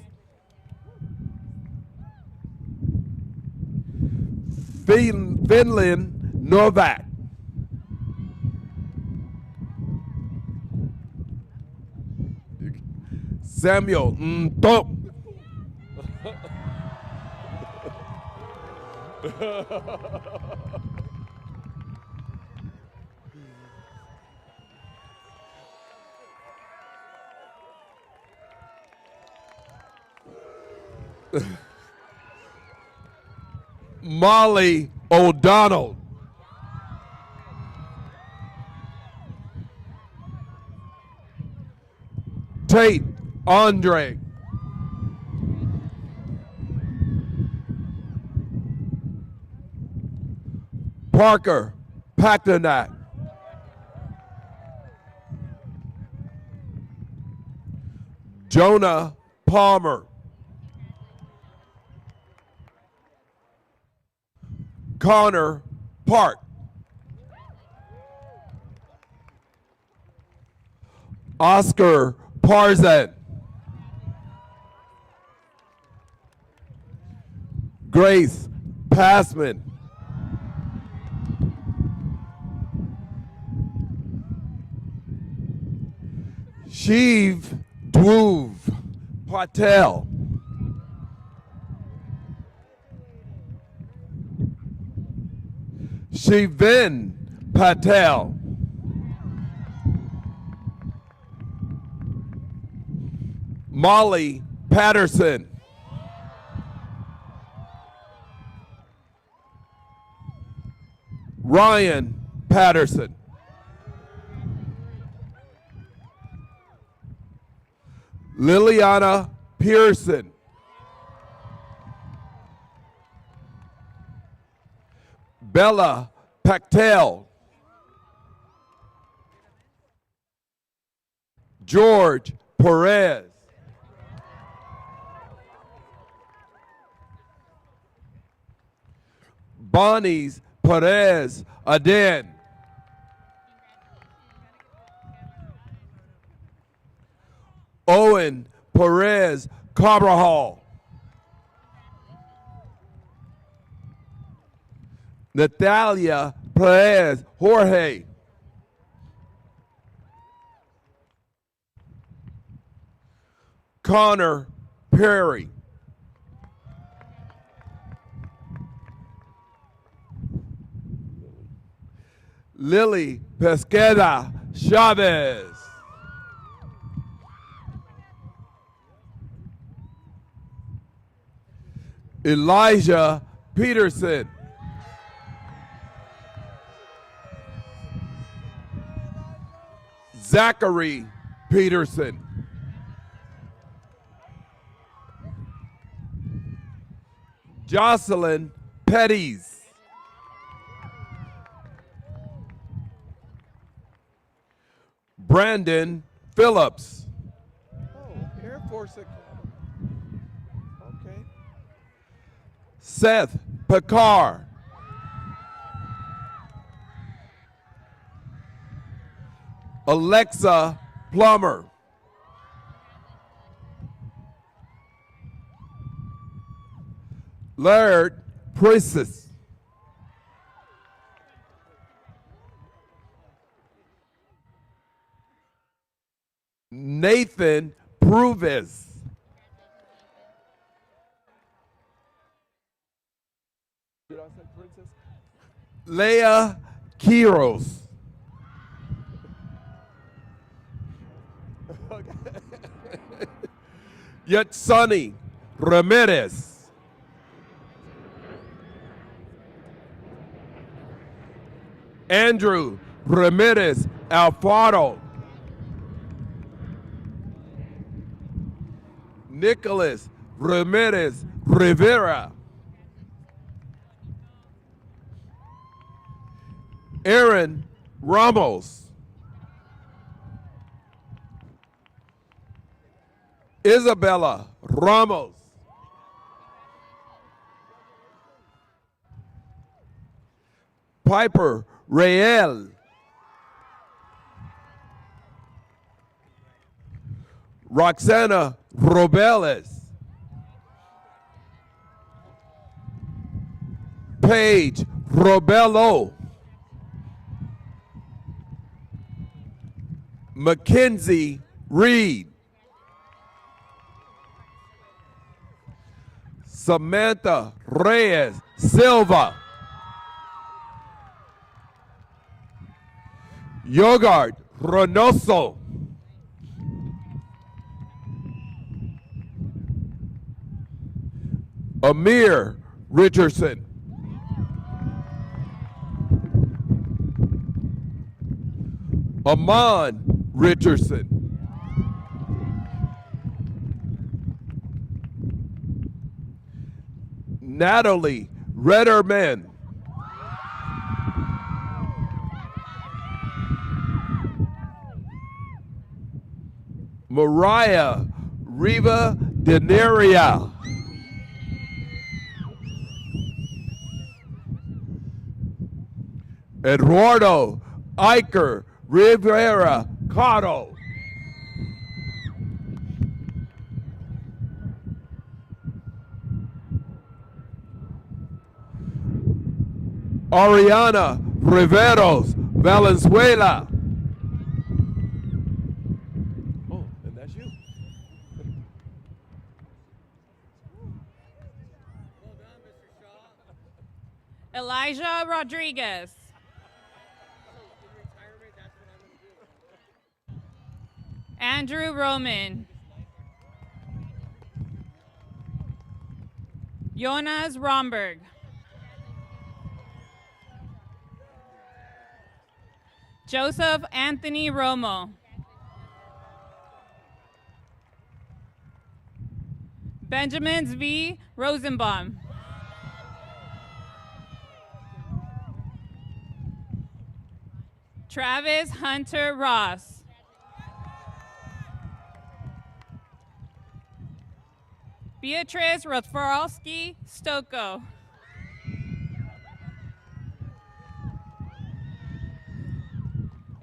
Finland Novak. Samuel Ntok. Molly O'Donnell. Tate Andre. Parker Pasternak. Jonah Palmer. Connor Park. Oscar Parzan. Grace Passman. Shiv Dhruv Patel. Shivin Patel. Molly Patterson. Ryan Patterson. Liliana Pearson. Bella Pactel. George Perez. Bonnie's Perez Aden. Owen Perez Carvajal. Natalia Perez Jorge. Connor Perry. Lily Pesqueda Chavez. Elijah Peterson. Zachary Peterson. Jocelyn Petties. Brandon Phillips. Oh, Air Force Academy. Okay. Seth Picard. Alexa Plummer. Laird Princess. Nathan Pruvis. Did I say Princess? Leah Kiros. Yet Sonny Ramirez. Andrew Ramirez Alfaro. Nicholas Ramirez Rivera. Aaron Ramos. Isabella Ramos. Piper Rael. Roxana Robeles. Paige Robello. Mackenzie Reed. Samantha Reyes Silva. Yogard Reynoso. Amir Richardson. Amon Richardson. Natalie Redderman. Mariah Riva Deneria. Eduardo Iker Rivera Cotto. Ariana Riveros Valenzuela. Oh, and that's you. Elijah Rodriguez. Andrew Roman. Jonas Romberg. Joseph Anthony Romo. Benjamin V. Rosenbaum. Travis Hunter Ross. Beatrice Rotforowski Stoko.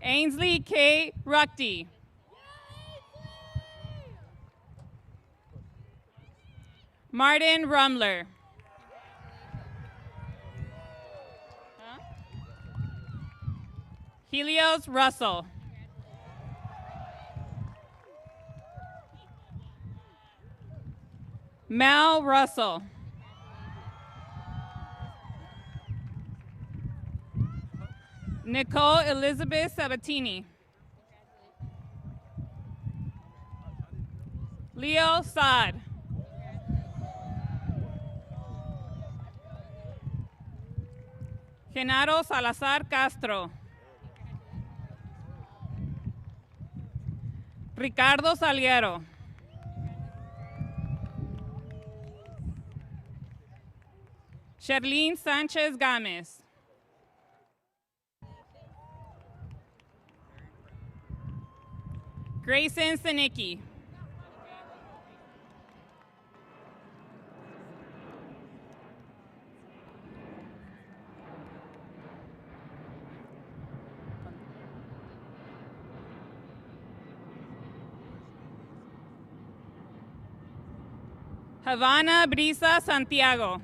Ainsley K. Ruckty. Martin Rumler. Helios Russell. Mel Russell. Nicole Elizabeth Sabatini. Leo Saad. Genaro Salazar Castro. Ricardo Saliero. Sherlyn Sanchez Gámez. Grayson Sinicki. Havana Brisa Santiago.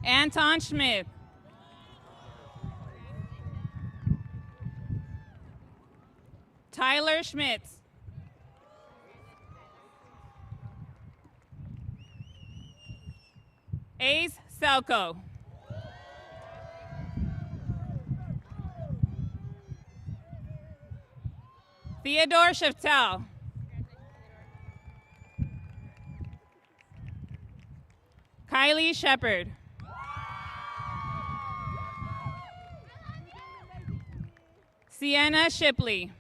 Anton Schmidt. Tyler Schmitz. Ace Selko. Theodore Shiftel. Kylie Shepard. Sienna Shipley.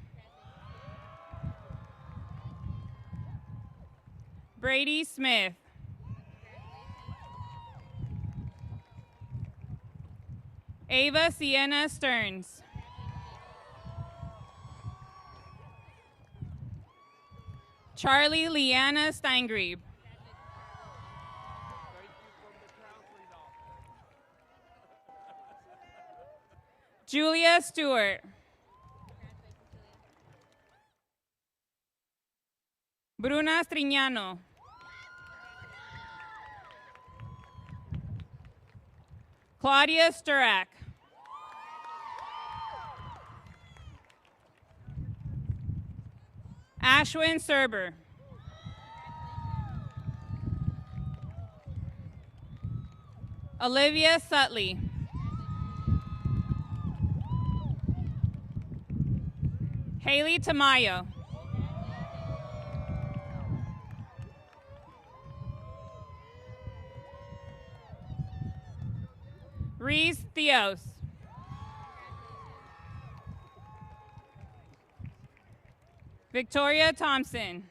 Brady Smith. Ava Sienna Stearns. Charlie Leanna Steingrebe. Julia Stewart. Bruna Strignano. Claudia Sturak. Ashwin Serber. Olivia Sutley. Haley Tamayo. Rios. Victoria Thompson.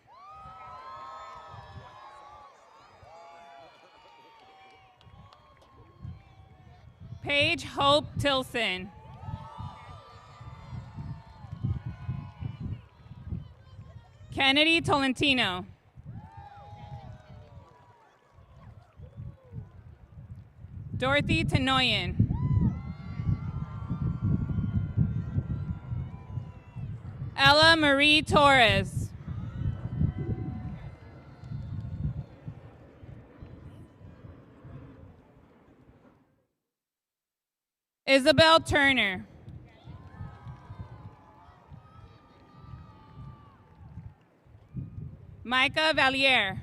Paige Hope Tilson. Kennedy Tolentino. Dorothy Tenoyan. Ella Marie Torres. Isabel Turner. Micah Valier.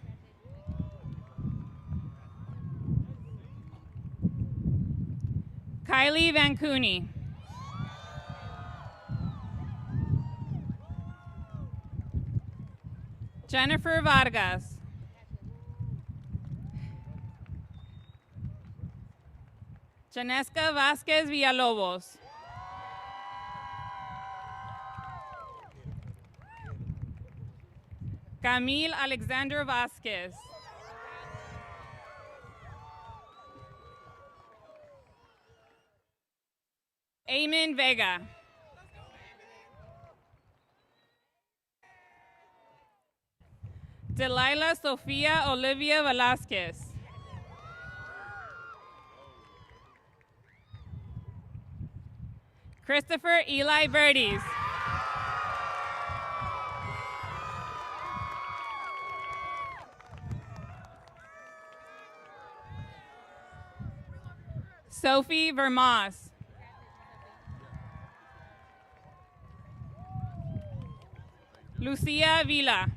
Kylie Van Cooney. Jennifer Vargas. Janesca Vasquez Villalobos. Camille Alexander Vasquez. Eamon Vega. Delilah Sofia Olivia Velasquez. Christopher Eli Verdes. Sophie Vermas. Lucia Vila.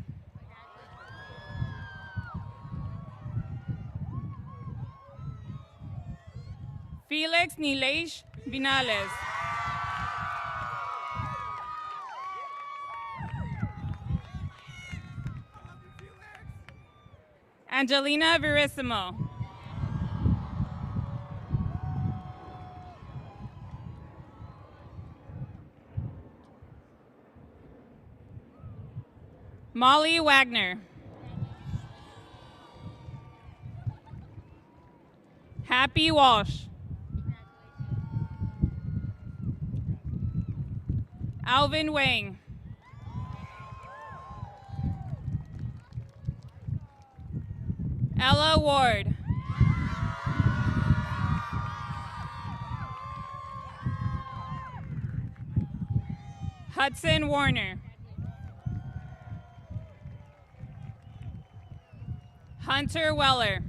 Felix Nilesh Vinales. Angelina Verissimo. Molly Wagner. Happy Walsh. Alvin Wang. Ella Ward. Hudson Warner. Hunter Weller.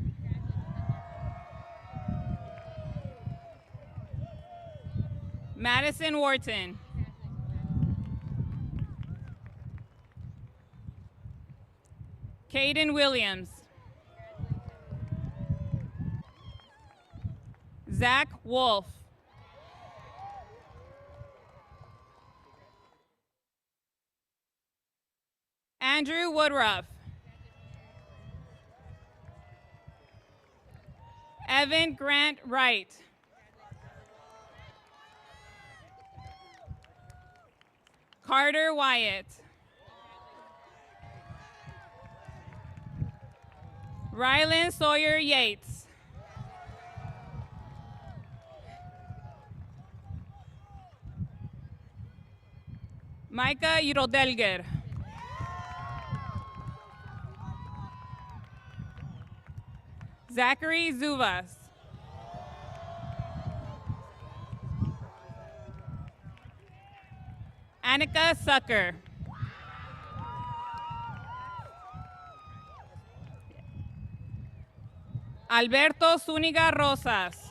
Madison Wharton. Caden Williams. Zach Wolf. Andrew Woodruff. Evan Grant Wright. Carter Wyatt. Rylan Sawyer Yates. Micah Yurodelger. Zachary Zuvas. Annika Sucker. Alberto Zúñiga Rosas.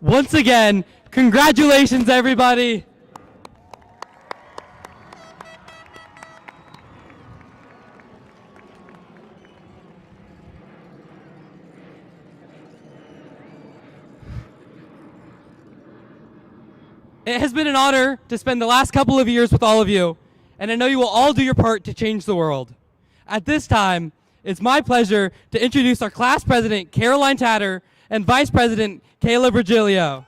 Once again, congratulations, everybody. It has been an honor to spend the last couple of years with all of you, and I know you will all do your part to change the world. At this time, it's my pleasure to introduce our class president, Caroline Tatter, and vice president, Kayla Virgilio.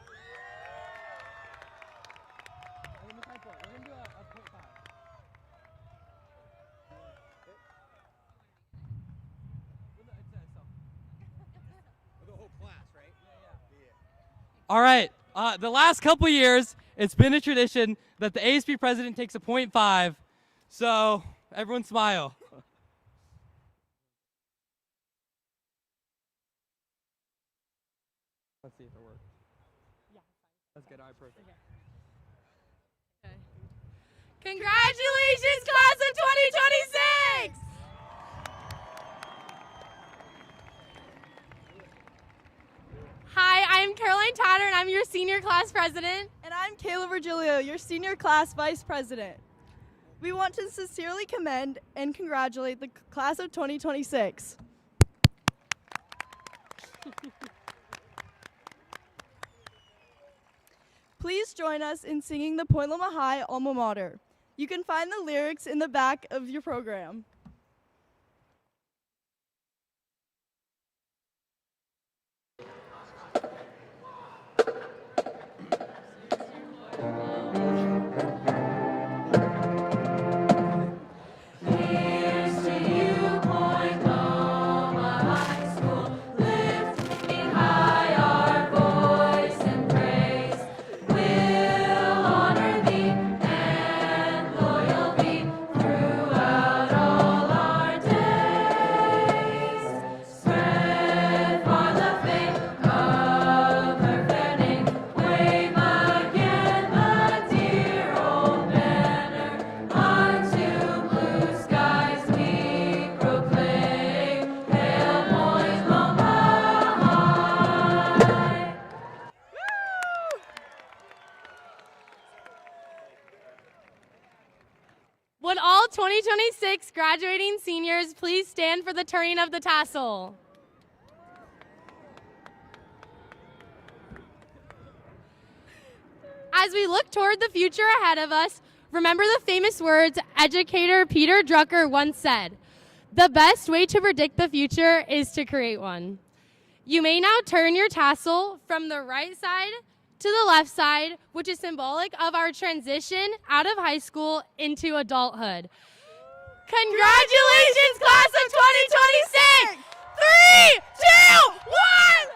All right, the last couple years, it's been a tradition that the ASP president takes a .5, so everyone smile. Let's see if it works. Yeah, that's good. All right, perfect. Okay. Congratulations, class of 2026! Hi, I'm Caroline Tatter, and I'm your senior class president. And I'm Kayla Virgilio, your senior class vice president. We want to sincerely commend and congratulate the class of 2026. Please join us in singing the Point Loma High alma mater. You can find the lyrics in the back of your program. Would all 2026 graduating seniors please stand for the turning of the tassel? As we look toward the future ahead of us, remember the famous words educator Peter Drucker once said, "The best way to predict the future is to create one." You may now turn your tassel from the right side to the left side, which is symbolic of our transition out of high school into adulthood. Congratulations, class of 2026! 3, 2, 1!